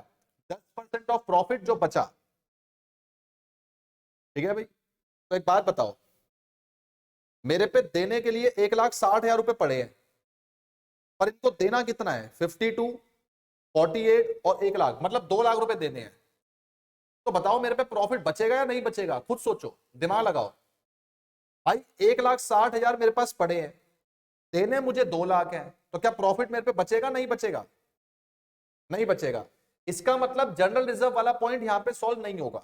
10% ऑफ प्रॉफिट जो बचा। ठीक है भाई, तो एक बात बताओ, मेरे पे देने के लिए 1,60,000 रुपए पड़े हैं, पर इनको देना कितना है? 52, 48 और 1 लाख, मतलब 2 लाख रुपए देने हैं। तो बताओ मेरे पे प्रॉफिट बचेगा या नहीं बचेगा? खुद सोचो, दिमाग लगाओ। भाई 1,60,000 मेरे पास पड़े हैं, देने मुझे 2 लाख हैं, तो क्या प्रॉफिट मेरे पे बचेगा नहीं बचेगा? नहीं बचेगा। इसका मतलब जनरल रिजर्व वाला पॉइंट यहां पे सॉल्व नहीं होगा।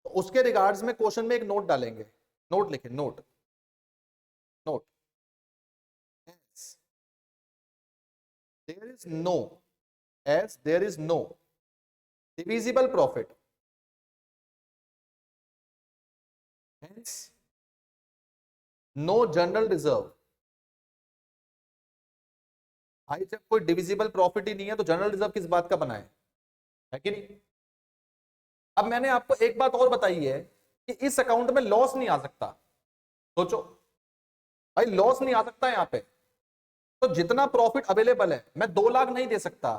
तो उसके रिगार्ड्स में क्वेश्चन में एक नोट डालेंगे, नोट लिखे, note, note, there is no, as there is no divisible profit, hence no general reserve। भाई जब कोई डिविजिबल प्रॉफिट ही नहीं है तो जनरल रिजर्व किस बात का बना है कि नहीं? अब मैंने आपको एक बात और बताई है कि इस अकाउंट में लॉस नहीं आ सकता। सोचो भाई, लॉस नहीं आ सकता यहां पे, तो जितना प्रॉफिट अवेलेबल है, मैं 2 लाख नहीं दे सकता,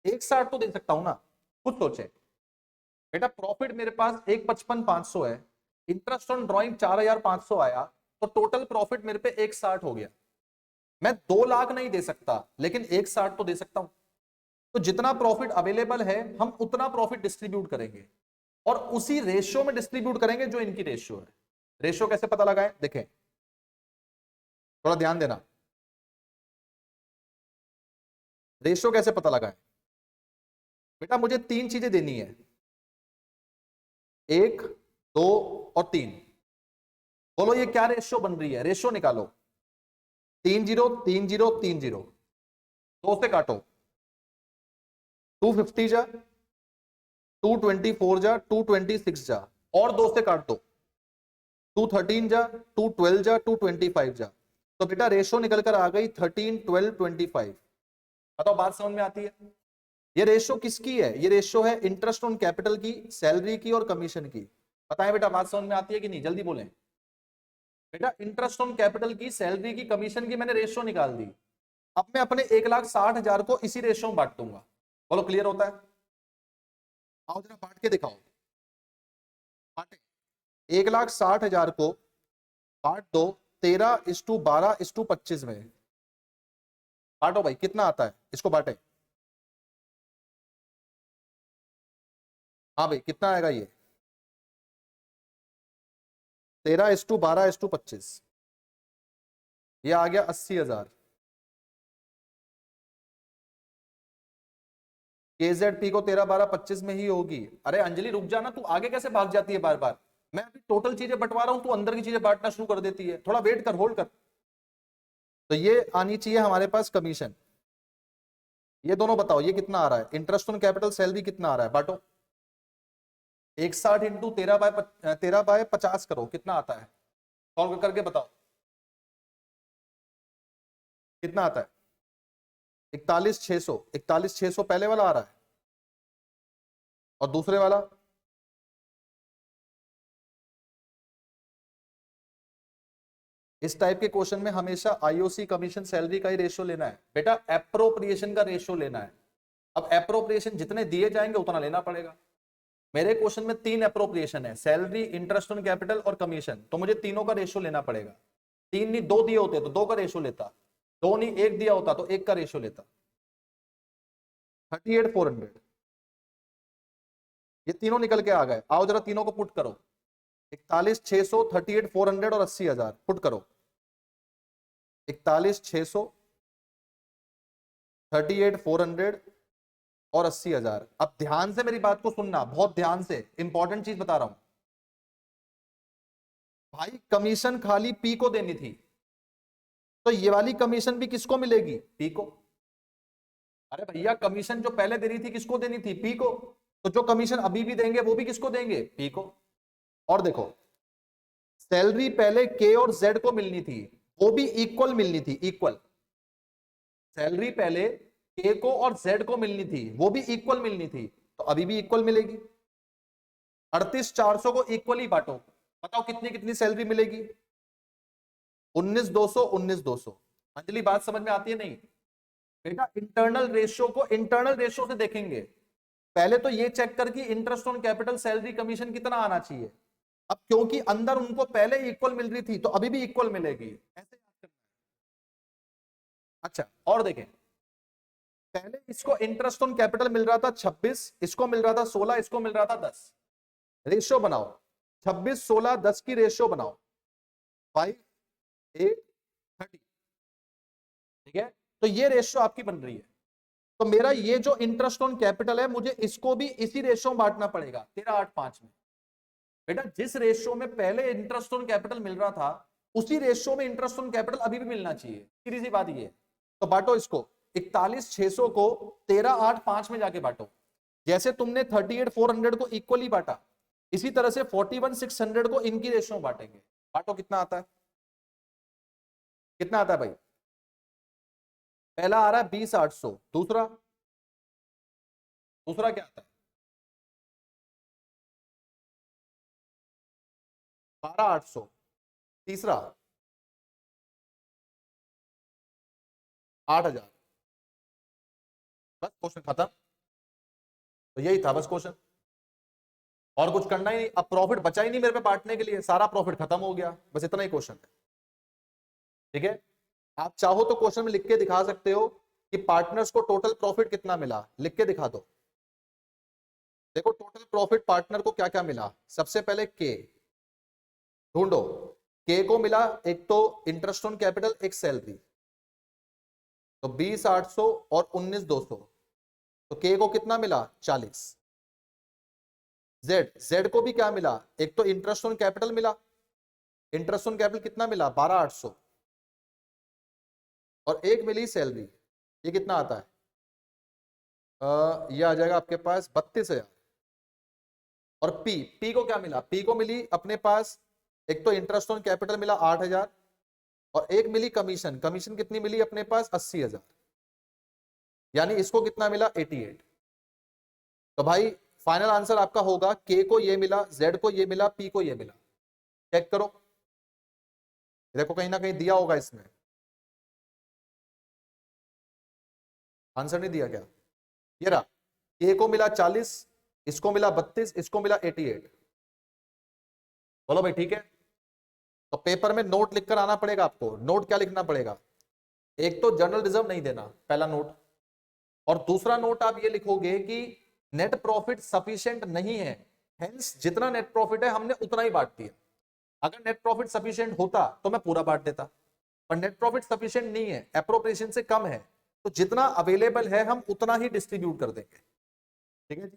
1,60 तो दे सकता हूं ना। खुद सोचे बेटा, प्रॉफिट मेरे पास 1,55,500 है, इंटरेस्ट ऑन ड्रॉइंग 4,500 आया, तो टोटल प्रॉफिट मेरे पे 1,60 हो गया। मैं 2 लाख नहीं दे सकता, लेकिन 1,60 तो दे सकता हूं। तो जितना प्रॉफिट अवेलेबल है हम उतना प्रॉफिट डिस्ट्रीब्यूट करेंगे, और उसी रेशियो में डिस्ट्रीब्यूट करेंगे जो इनकी रेशियो है। रेशियो कैसे पता लगाएं? देखें, थोड़ा ध्यान देना, रेशियो कैसे पता लगाएं? बेटा मुझे 3 चीजें देनी है, 1, 2 और 3। बोलो ये क्या रेशियो बन रही है? रेशियो निकालो। 3 0 3 0 3 0, 2 से काटो, 250 जा, 224 जा, 226 जा, और 2 से काट दो, 213 जा, 212 जा, 225 जा। तो बेटा रेशियो निकल कर आ गई 13, 12, 25। बताओ बात समझ में आती है? ये रेशियो किसकी है? ये रेशियो है इंटरेस्ट ऑन कैपिटल की, सैलरी की और कमीशन की। बताएं बेटा बात समझ में आती है कि नहीं? जल्दी बोलें बेटा। इंटरेस्ट ऑन कैपिटल की, सैलरी की, कमीशन की मैंने रेशियो निकाल दी। अब मैं अपने 1,60,000 को इसी रेशियो में बांट दूंगा। बोलो क्लियर होता है? आओ जरा बांट के दिखाओ, बांटे। 1,60,000 को बांट दो 13:12:25 में। बांटो भाई, कितना आता है? इसको बांटे। हाँ भाई कितना आएगा ये? 13:12:25, ये आ गया 80,000। KZP को 13/12/25 में ही होगी। अरे अंजलि रुक जाना, तू आगे कैसे भाग जाती है बार बार? मैं अभी टोटल चीजें बंटवा रहा हूं, तू अंदर की चीजें बांटना शुरू कर देती है। थोड़ा वेट कर, होल्ड कर। तो ये आनी चाहिए हमारे पास कमीशन। ये दोनों बताओ ये कितना आ रहा है? इंटरेस्ट ऑन कैपिटल, सैलरी कितना आ रहा है? बांटो। 1,60 इंटू 13/50 करो, कितना आता है? सॉल्व करके बताओ कितना आता है? 41,600। 41,600 पहले वाला आ रहा है, और दूसरे वाला? इस टाइप के क्वेश्चन में हमेशा आईओसी, कमीशन, सैलरी का ही रेशियो लेना है बेटा, एप्रोप्रिएशन का रेशियो लेना है। अब एप्रोप्रिएशन जितने दिए जाएंगे उतना लेना पड़ेगा। मेरे क्वेश्चन में 3 एप्रोप्रिएशन है, सैलरी, इंटरेस्ट ऑन कैपिटल और कमीशन, तो मुझे तीनों का रेशियो लेना पड़ेगा। 3 नहीं 2 दिए होते तो 2 का रेशियो लेता, 2 नहीं 1 दिया होता तो 1 का रेशियो लेता। 38,400, ये तीनों निकल के आ गए। आओ जरा तीनों को पुट करो, 41,600, 38,400 और 80,000 पुट करो। 41,600, 38,400 और 80,000। अब ध्यान से मेरी बात को सुनना, बहुत ध्यान से, इंपॉर्टेंट चीज बता रहा हूं भाई। कमीशन खाली पी को देनी थी, तो ये वाली कमीशन भी किसको मिलेगी? पी को। अरे भैया कमीशन जो पहले देनी थी किसको देनी थी? पी को। तो जो कमीशन अभी भी देंगे वो भी किसको देंगे? पी को। और देखो सैलरी पहले के और जेड को मिलनी थी, वो भी इक्वल मिलनी थी, इक्वल। सैलरी पहले के को और जेड को मिलनी थी, वो भी इक्वल मिलनी थी, तो अभी भी इक्वल मिलेगी। 38,400 को इक्वली बांटो, बताओ कितनी कितनी सैलरी मिलेगी? 19,200, 19,200। अंजलि बात समझ में आती है नहीं? बेटा इंटरनल रेशियो को इंटरनल रेशियो से देखेंगे। पहले तो ये चेक कर कि interest on capital salary commission कितना आना चाहिए। अब क्योंकि अंदर उनको पहले इक्वल मिल रही थी तो अभी भी इक्वल मिलेगी, ऐसे याद करना है। अच्छा और देखें, पहले इसको इंटरेस्ट ऑन कैपिटल मिल रहा था 26, इसको मिल रहा था 16, इसको मिल रहा था 10। रेशियो बनाओ, 26 16 10 की रेशियो बनाओ, 5 8 30। ठीक है, तो ये रेशियो आपकी बन रही है। तो मेरा ये जो इंटरेस्ट ऑन कैपिटल है मुझे इसको भी इसी रेशियो में बांटना पड़ेगा, 13,8,5 में। बेटा जिस रेशियो में पहले इंटरेस्ट ऑन कैपिटल मिल रहा था उसी रेशियो में इंटरेस्ट ऑन कैपिटल अभी भी मिलना चाहिए, सीधी सी बात ये है। तो बांटो इसको, 41,600 को 13,8,5 में जाके बांटो। जैसे तुमने 38,400 को इक्वली बांटा, इसी तरह से 41,600 को इनकी रेशियो में बांटेंगे। बांटो, कितना आता है? कितना आता है भाई? पहला आ रहा है 20,800, दूसरा दूसरा क्या आता है? 12,800, तीसरा 8,000। बस क्वेश्चन खत्म। तो यही था बस क्वेश्चन, और कुछ करना ही नहीं। अब प्रॉफिट बचा ही नहीं मेरे पे बांटने के लिए, सारा प्रॉफिट खत्म हो गया, बस इतना ही क्वेश्चन है। ठीक है, आप चाहो तो क्वेश्चन में लिख के दिखा सकते हो कि पार्टनर्स को टोटल प्रॉफिट कितना मिला, लिख के दिखा दो। देखो टोटल प्रॉफिट पार्टनर को क्या क्या मिला, सबसे पहले के ढूंढो। के को मिला एक तो इंटरेस्ट ऑन कैपिटल, एक सैलरी, तो 20,800 और 19,200, तो के को कितना मिला? 40। जेड, जेड को भी क्या मिला? एक तो इंटरेस्ट ऑन कैपिटल मिला, इंटरेस्ट ऑन कैपिटल कितना मिला? 12,800, और एक मिली सैलरी, ये कितना आता है? ये आ जाएगा आपके पास 32,000। और पी, पी को क्या मिला? पी को मिली अपने पास एक तो इंटरेस्ट ऑन कैपिटल मिला 8,000, और एक मिली कमीशन, कमीशन कितनी मिली अपने पास? 80,000। यानी इसको कितना मिला? 88। तो भाई फाइनल आंसर आपका होगा के को ये मिला, जेड को ये मिला, पी को ये मिला। चेक करो, देखो कहीं ना कहीं दिया होगा इसमें। आंसर नहीं दिया क्या? ये रहा, के को मिला 40, इसको मिला 32, इसको मिला 88। बोलो भाई ठीक है। तो पेपर में नोट लिखकर आना पड़ेगा आपको। नोट क्या लिखना पड़ेगा? एक तो जनरल रिजर्व नहीं देना, पहला नोट। और दूसरा नोट आप ये लिखोगे कि नेट प्रॉफिट सफिशिएंट नहीं है, हेंस जितना नेट प्रॉफिट है हमने उतना ही बांट दिया। अगर नेट प्रॉफिट सफिशिएंट होता तो मैं पूरा बांट देता, पर नेट प्रॉफिट सफिशिएंट नहीं है, एप्रोप्रिएशन से कम है, तो जितना अवेलेबल है हम उतना ही डिस्ट्रीब्यूट कर देंगे। ठीक है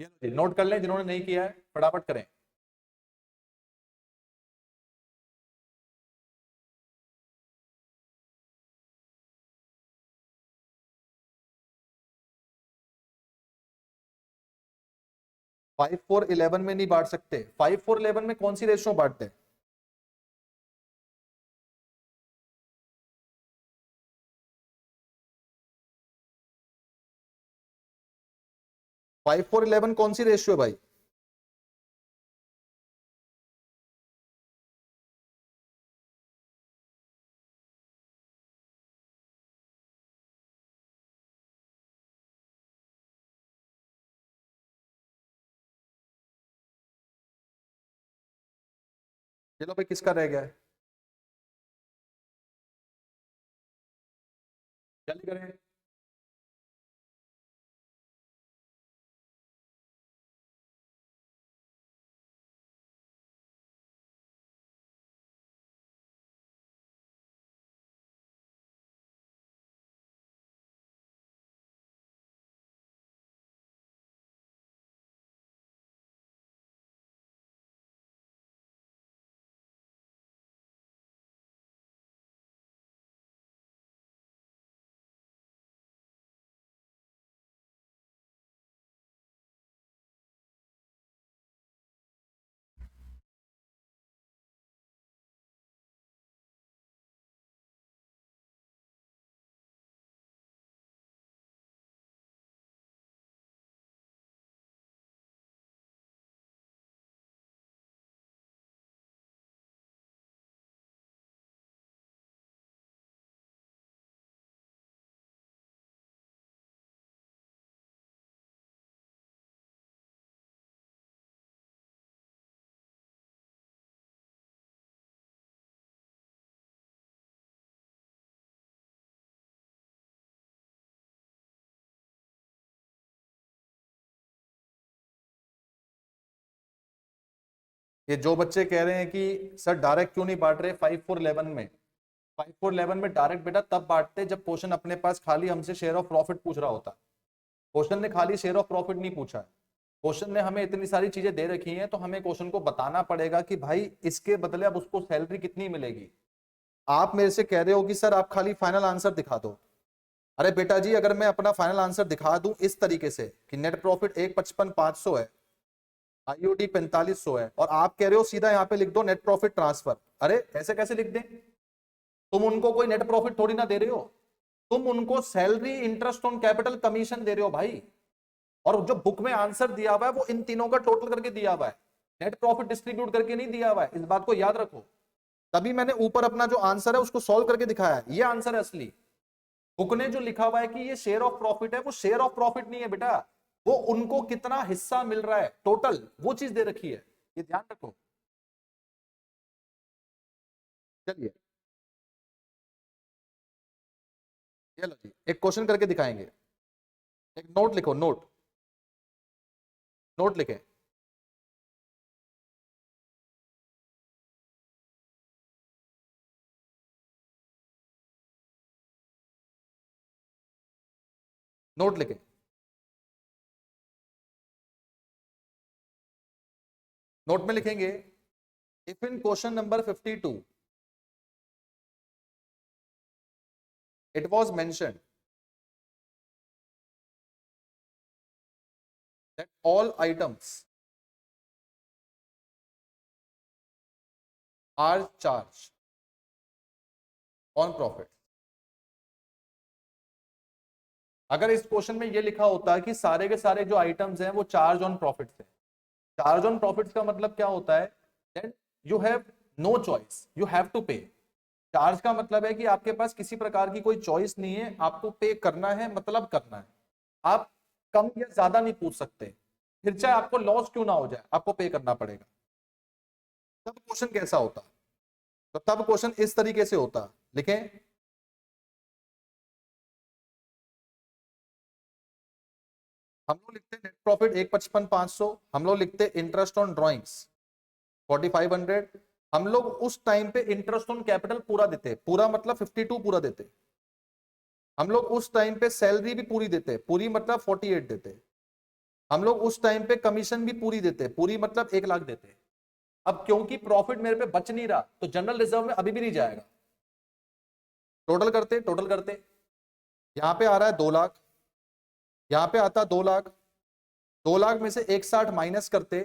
जी, नोट कर लें जिन्होंने नहीं किया है, फटाफट करें। 5-4-11 में नहीं बांट सकते। 5-4-11 में कौन सी रेशो बांटते हैं? 5-4-11 कौन सी रेशियो है भाई? चलो भाई किसका रह गया है? जल्दी करें। ये जो बच्चे कह रहे हैं कि सर डायरेक्ट क्यों नहीं बांट रहे 5-4-11 में, 5-4-11 में डायरेक्ट बेटा तब बांटते जब क्वेश्चन अपने पास खाली हमसे शेयर ऑफ प्रॉफिट पूछ रहा होता। क्वेश्चन ने खाली शेयर ऑफ प्रॉफिट नहीं पूछा है, क्वेश्चन ने हमें इतनी सारी चीजें दे रखी हैं, तो हमें क्वेश्चन को बताना पड़ेगा कि भाई इसके बदले अब उसको सैलरी कितनी मिलेगी। आप मेरे से कह रहे हो कि सर आप खाली फाइनल आंसर दिखा दो। अरे बेटा जी, अगर मैं अपना फाइनल आंसर दिखा दूं इस तरीके से कि नेट प्रॉफिट 1,55,500 है, आईओडी 4500 है, और आप कह रहे हो सीधा यहाँ पे लिख दो नेट प्रॉफिट ट्रांसफर, अरे ऐसे कैसे लिख दें? तुम उनको कोई नेट प्रॉफिट थोड़ी ना दे रहे हो, तुम उनको salary, interest on capital, commission दे रहे हो भाई। और जो बुक में आंसर दिया हुआ है वो इन तीनों का टोटल करके दिया हुआ है, नेट प्रॉफिट डिस्ट्रीब्यूट करके नहीं दिया हुआ है, इस बात को याद रखो। तभी मैंने ऊपर अपना जो आंसर है उसको सॉल्व करके दिखाया है, ये आंसर है असली। बुक ने जो लिखा हुआ है कि ये शेयर ऑफ प्रॉफिट है, वो शेयर ऑफ प्रॉफिट नहीं है बेटा, वो उनको कितना हिस्सा मिल रहा है टोटल, वो चीज दे रखी है, ये ध्यान रखो। चलिए चलो जी, एक क्वेश्चन करके दिखाएंगे। एक नोट लिखो, नोट, नोट लिखे। नोट लिखे। नोट में लिखेंगे, if in question number 52 it was mentioned that all items are charge on profit. अगर इस क्वेश्चन में ये लिखा होता है कि सारे के सारे जो आइटम्स हैं वो चार्ज ऑन प्रॉफिट थे, चार्ज ऑन प्रॉफिट का मतलब क्या होता है, then you have no choice, you have to pay. Charge का मतलब है कि आपके पास किसी प्रकार की कोई चॉइस नहीं है, आपको पे करना है, मतलब करना है। आप कम या ज्यादा नहीं पूछ सकते, फिर चाहे आपको लॉस क्यों ना हो जाए, आपको पे करना पड़ेगा। तब क्वेश्चन कैसा होता? तो तब क्वेश्चन इस तरीके से होता, लिखें, हम लोग लिखते हैं नेट प्रॉफिट 1,55,500, हम लोग लिखते हैं इंटरेस्ट ऑन ड्रॉइंग्स 4,500, हम लोग उस टाइम पे इंटरेस्ट ऑन कैपिटल पूरा देते, पूरा मतलब 52 पूरा देते, हम लोग उस टाइम पे सैलरी भी पूरी देते, पूरी मतलब 48 देते, हम लोग उस टाइम पे कमीशन भी पूरी देते, पूरी मतलब 1,00,000 देते। अब क्योंकि प्रॉफिट मेरे पे बच नहीं रहा, तो जनरल रिजर्व में अभी भी नहीं जाएगा। टोटल करते, टोटल करते, यहां पे आ रहा है 2,00,000, यहां पे आता 2,00,000, 2,00,000 में से 160 माइनस करते,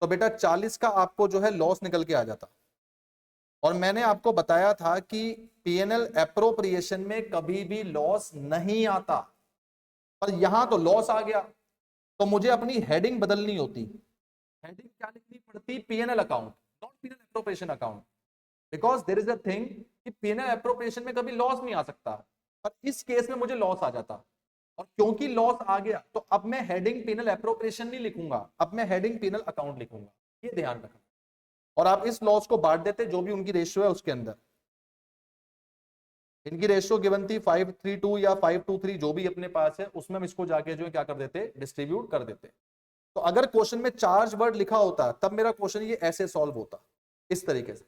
तो बेटा 40 का आपको जो है लॉस निकल के आ जाता। और मैंने आपको बताया था कि पीएनएल एप्रोप्रिएशन में कभी भी लॉस नहीं आता, और यहां तो लॉस आ गया, तो मुझे अपनी हेडिंग बदलनी होती। हेडिंग क्या लिखनी पड़ती? PNL account, not PNL appropriation account, because there is a thing कि पीएनएल एप्रोप्रिएशन में कभी लॉस नहीं आ सकता, पर इस केस में मुझे लॉस आ जाता। और क्योंकि लॉस आ गया, तो अब मैं हेडिंग पीनल एप्रोप्रिएशन नहीं लिखूंगा, अब मैं हेडिंग पीनल अकाउंट लिखूंगा, ये ध्यान रखना। और आप इस लॉस को बांट देते जो भी उनकी रेशियो है उसके अंदर। इनकी रेशियो गिवन थी 5:3:2 या 5:2:3, जो भी अपने पास है उसमें हम इसको जाके जो है क्या कर देते, डिस्ट्रीब्यूट कर देते। तो अगर क्वेश्चन में चार्ज वर्ड लिखा होता तब मेरा क्वेश्चन ये ऐसे सॉल्व होता, इस तरीके से।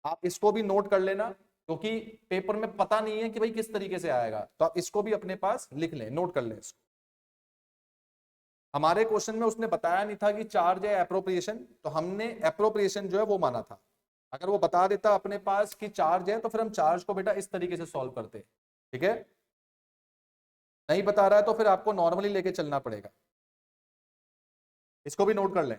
आप इसको भी नोट कर लेना, क्योंकि पेपर में पता नहीं है कि भाई किस तरीके से आएगा, तो आप इसको भी अपने पास लिख लें, नोट कर लें इसको। हमारे क्वेश्चन में उसने बताया नहीं था कि चार्ज है एप्रोप्रिएशन, तो हमने एप्रोप्रिएशन जो है वो माना था। अगर वो बता देता अपने पास कि चार्ज है, तो फिर हम चार्ज को बेटा इस तरीके से सॉल्व करते। ठीक है, नहीं बता रहा है तो फिर आपको नॉर्मली लेके चलना पड़ेगा। इसको भी नोट कर लें।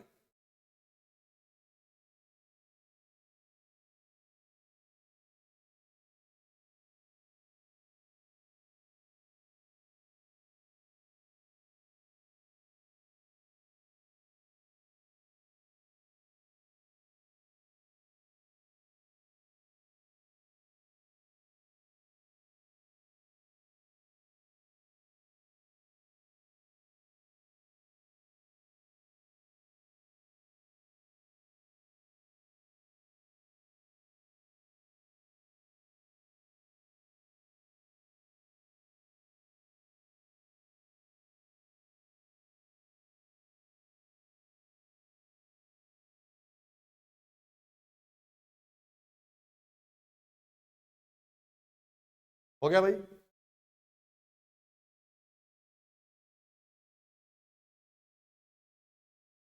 हो गया भाई?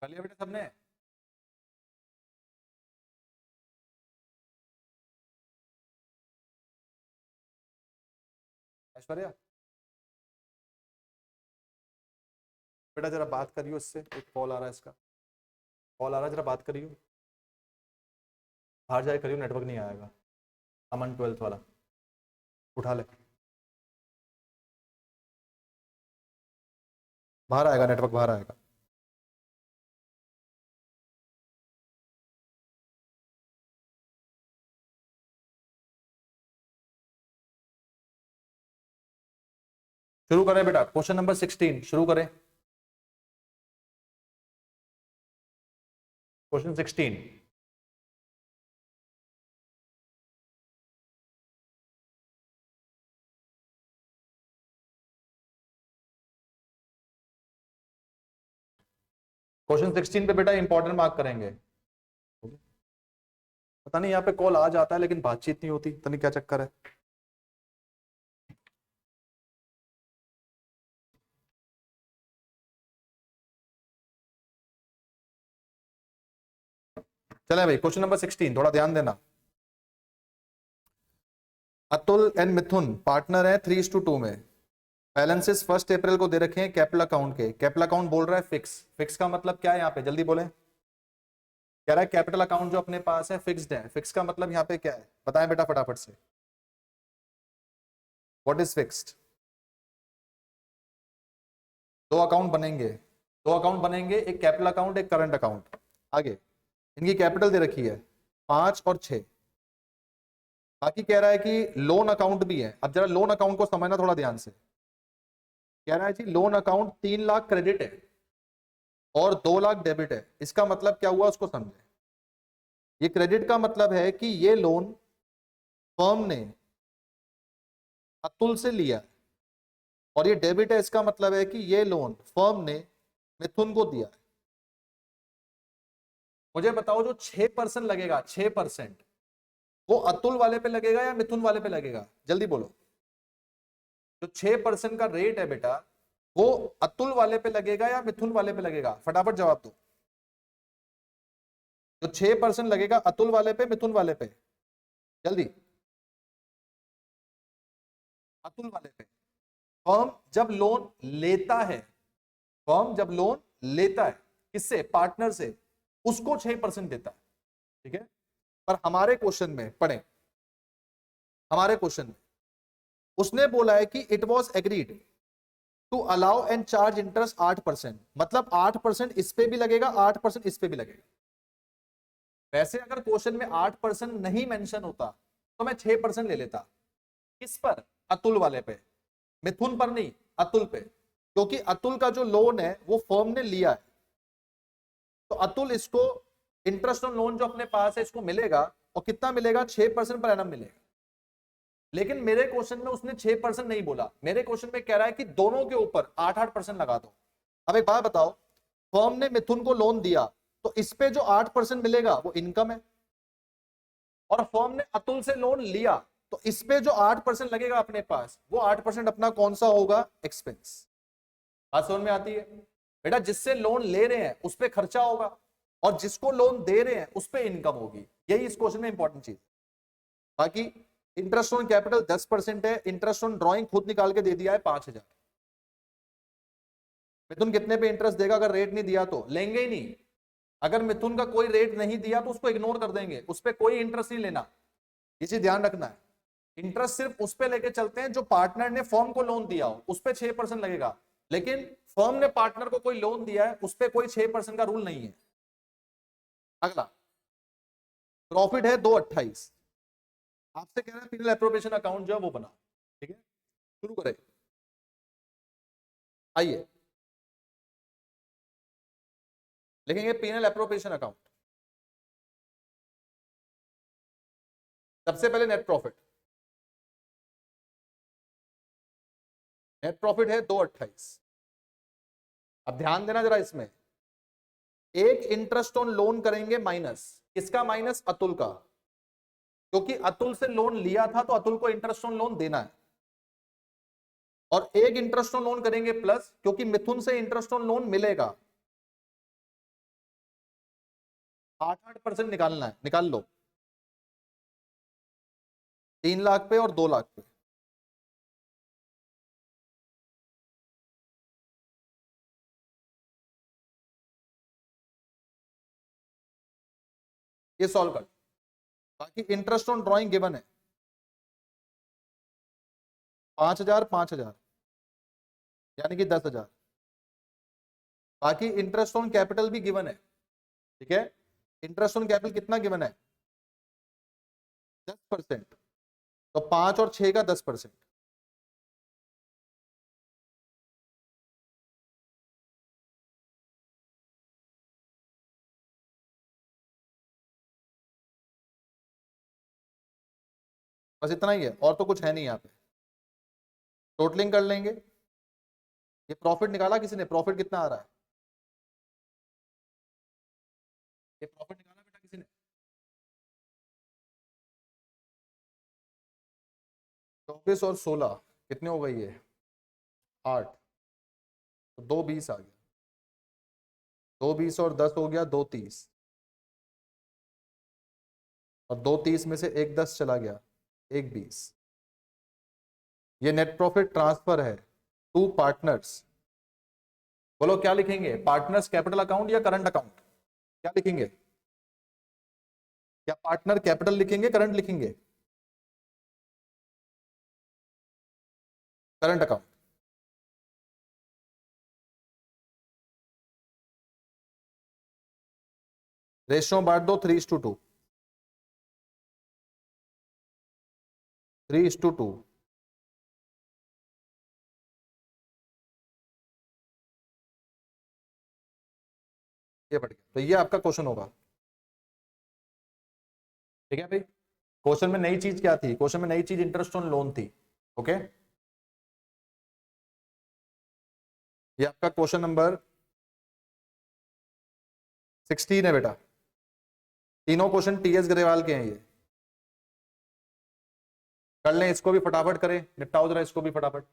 कर लिया बेटा सबने? ऐश्वर्या बेटा जरा बात करियो इससे, एक कॉल आ रहा है इसका, कॉल आ रहा है, जरा बात करियो, बाहर जाए करियो, नेटवर्क नहीं आएगा। अमन 12th वाला उठा ले, बाहर आएगा नेटवर्क, बाहर आएगा। शुरू करें बेटा, क्वेश्चन नंबर 16 शुरू करें। क्वेश्चन 16, क्वेश्चन 16 पे बेटा इंपॉर्टेंट मार्क करेंगे। पता नहीं यहाँ पे कॉल आ जाता है लेकिन बातचीत नहीं होती, पता नहीं क्या चक्कर है। चले भाई, क्वेश्चन नंबर 16 थोड़ा ध्यान देना। अतुल एंड मिथुन पार्टनर है 3:2 में। बैलेंसेस 1 अप्रैल को दे रखे हैं कैपिटल अकाउंट के। कैपिटल अकाउंट बोल रहा है फिक्स। फिक्स का मतलब क्या है यहाँ पे, जल्दी बोले। कह रहा है कैपिटल अकाउंट जो अपने पास है फिक्स्ड है। फिक्स का मतलब यहाँ पे क्या है, बताएं बेटा फटाफट से। What is fixed? दो अकाउंट बनेंगे, दो अकाउंट बनेंगे, एक कैपिटल अकाउंट एक करंट अकाउंट। आगे इनकी कैपिटल दे रखी है 5 और 6। बाकी कह रहा है कि लोन अकाउंट भी है। अब जरा लोन अकाउंट को समझना थोड़ा ध्यान से। कह रहा है जी लोन अकाउंट 3 लाख क्रेडिट है और 2 लाख डेबिट है। इसका मतलब क्या हुआ उसको समझे। ये क्रेडिट का मतलब है कि ये लोन फर्म ने अतुल से लिया और ये डेबिट है, इसका मतलब है कि ये लोन फर्म ने मिथुन को दिया। मुझे बताओ जो 6% लगेगा, 6%, वो अतुल वाले पे लगेगा या मिथुन वाले पे लगेगा, जल्दी बोलो। जो 6% का रेट है बेटा, वो अतुल वाले पे लगेगा या मिथुन वाले पे लगेगा, फटाफट जवाब दो। जो 6% लगेगा अतुल वाले पे मिथुन वाले पे, जल्दी। अतुल वाले पे। फर्म जब लोन लेता है, फर्म जब लोन लेता है किससे, पार्टनर से, उसको 6% देता है, ठीक है। पर हमारे क्वेश्चन में पढ़े, हमारे क्वेश्चन में उसने बोला है कि it was agreed to allow and charge interest 8%। मतलब 8% इस पे भी लगेगा, 8% इस पे भी लगेगा। वैसे अगर क्वेश्चन में 8% नहीं मेंशन होता तो मैं 6% ले लेता। किस पर, अतुल वाले पे, मिथुन पर नहीं, अतुल पे। क्योंकि अतुल का जो लोन है वो फर्म ने लिया है, तो अतुल इसको इंटरेस्ट ऑन लोन जो अपने पास है इसको मिलेगा, और कितना मिलेगा, 6% पर एनम मिलेगा। लेकिन मेरे क्वेश्चन में उसने 6% नहीं बोला। मेरे क्वेश्चन में कह रहा है कि दोनों के ऊपर 8-8% लगा दो। अब एक बात बताओ, फर्म ने मिथुन को लोन दिया तो इस पे जो 8% मिलेगा वो इनकम है, और फर्म ने अतुल से लोन लिया तो इस पे जो 8% लगेगा अपने पास, वो 8% अपना कौन सा होगा, एक्सपेंस। बात समझ में आती है बेटा। जिससे लोन ले रहे हैं उस पे खर्चा होगा, और जिसको लोन दे रहे हैं उस पे इनकम होगी। यही इस क्वेश्चन में इंपॉर्टेंट चीज। बाकी इंटरेस्ट ऑन कैपिटल 10% है। इंटरेस्ट ऑन ड्रॉइंग खुद निकाल के दे दिया है 5,000। मिथुन कितने पे इंटरेस्ट देगा, अगर रेट नहीं दिया तो लेंगे ही नहीं। अगर मिथुन का कोई रेट नहीं दिया तो उसको इग्नोर कर देंगे, उस पर कोई इंटरेस्ट नहीं लेना। ये चीज ध्यान रखना है। इंटरेस्ट सिर्फ उस पे लेके चलते हैं जो पार्टनर ने फर्म को लोन दिया हो, उस पे 6% लगेगा। लेकिन फर्म ने पार्टनर को कोई लोन दिया है उस पे कोई 6% का रूल नहीं है। अगला प्रॉफिट है 228। आपसे कह रहा है पीनल एप्रोप्रिएशन अकाउंट जो है वो बना, ठीक है। शुरू करें, आइए लिखेंगे पीनल एप्रोप्रिएशन अकाउंट। सबसे पहले नेट प्रॉफिट। नेट प्रॉफिट है 228। अब ध्यान देना जरा इसमें, एक इंटरेस्ट ऑन लोन करेंगे माइनस, किसका माइनस, अतुल का। क्योंकि अतुल से लोन लिया था तो अतुल को इंटरेस्ट ऑन लोन देना है। और एक इंटरेस्ट ऑन लोन करेंगे प्लस, क्योंकि मिथुन से इंटरेस्ट ऑन लोन मिलेगा 8% निकालना है, निकाल लो 3 लाख पे और 2 लाख पे। ये सॉल्व कर। बाकी इंटरेस्ट ऑन ड्रॉइंग गिवन है 5,000 5,000 यानी कि 10,000। बाकी इंटरेस्ट ऑन कैपिटल भी गिवन है, ठीक है। इंटरेस्ट ऑन कैपिटल कितना गिवन है 10%, तो 5 और 6 का 10%। बस इतना ही है, और तो कुछ है नहीं यहाँ पे। टोटलिंग कर लेंगे। ये प्रॉफिट निकाला किसी ने, प्रॉफिट कितना आ रहा है, ये प्रॉफिट निकाला बेटा किसी ने? 24 और 16 कितने हो गई है 8, तो 2,20 आ गया। 2,20 और 10 हो गया 2,30, और 2,30 में से एक 10 चला गया 1,20। ये नेट प्रॉफिट ट्रांसफर है टू पार्टनर्स। बोलो क्या लिखेंगे, पार्टनर्स कैपिटल अकाउंट या करंट अकाउंट, क्या लिखेंगे? क्या पार्टनर कैपिटल लिखेंगे करंट लिखेंगे? Current account. रेशियो बांट दो 3:2, 3:2। ये बढ़ गया, तो ये आपका क्वेश्चन होगा, ठीक है भाई। क्वेश्चन में नई चीज क्या थी, क्वेश्चन में नई चीज इंटरेस्ट ऑन लोन थी, ओके। ये आपका क्वेश्चन नंबर 16 है बेटा। तीनों क्वेश्चन टीएस ग्रेवाल के हैं ये। कर लें इसको भी फटाफट करें, निपटाओ जरा इसको भी फटाफट।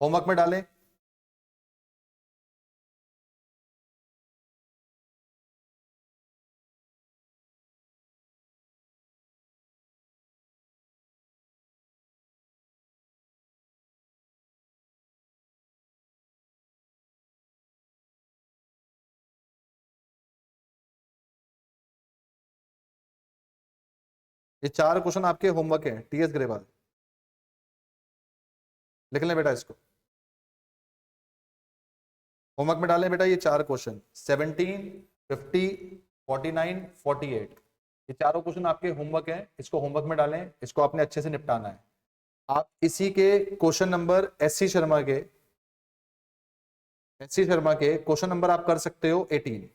होमवर्क में डालें। ये 4 क्वेश्चन आपके होमवर्क हैं टीएस ग्रेवाल, लिख लें बेटा इसको। होमवर्क में डालें बेटा ये 4 क्वेश्चन 17, 50, 49, 48। ये चारों क्वेश्चन आपके होमवर्क हैं, इसको होमवर्क में डालें, इसको आपने अच्छे से निपटाना है। आप इसी के क्वेश्चन नंबर एससी शर्मा के क्वेश्चन नंबर आप कर सकते हो 18।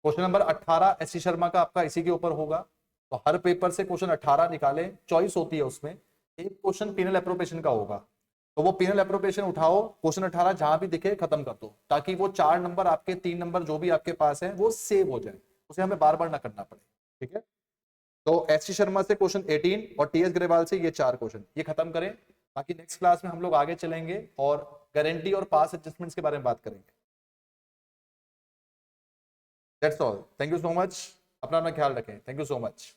क्वेश्चन नंबर 18 एससी शर्मा का आपका इसी के ऊपर होगा। तो हर पेपर से क्वेश्चन 18 निकाले, चॉइस होती है उसमें। एक क्वेश्चन पीनल एप्रोप्रिएशन का होगा, तो वो पीनल एप्रोप्रिएशन उठाओ, क्वेश्चन 18 जहां भी दिखे खत्म कर दो, ताकि वो 4 नंबर आपके 3 नंबर जो भी आपके पास है वो सेव हो जाए, उसे हमें बार बार ना करना पड़े, ठीक है। तो एससी शर्मा से क्वेश्चन 18 और टीएस ग्रेवाल से ये 4 क्वेश्चन ये खत्म करें। बाकी नेक्स्ट क्लास में हम लोग आगे चलेंगे और गारंटी और पास एडजस्टमेंट्स के बारे में बात करेंगे। That's all, thank you so much, अपना ख्याल रखें, थैंक यू सो मच।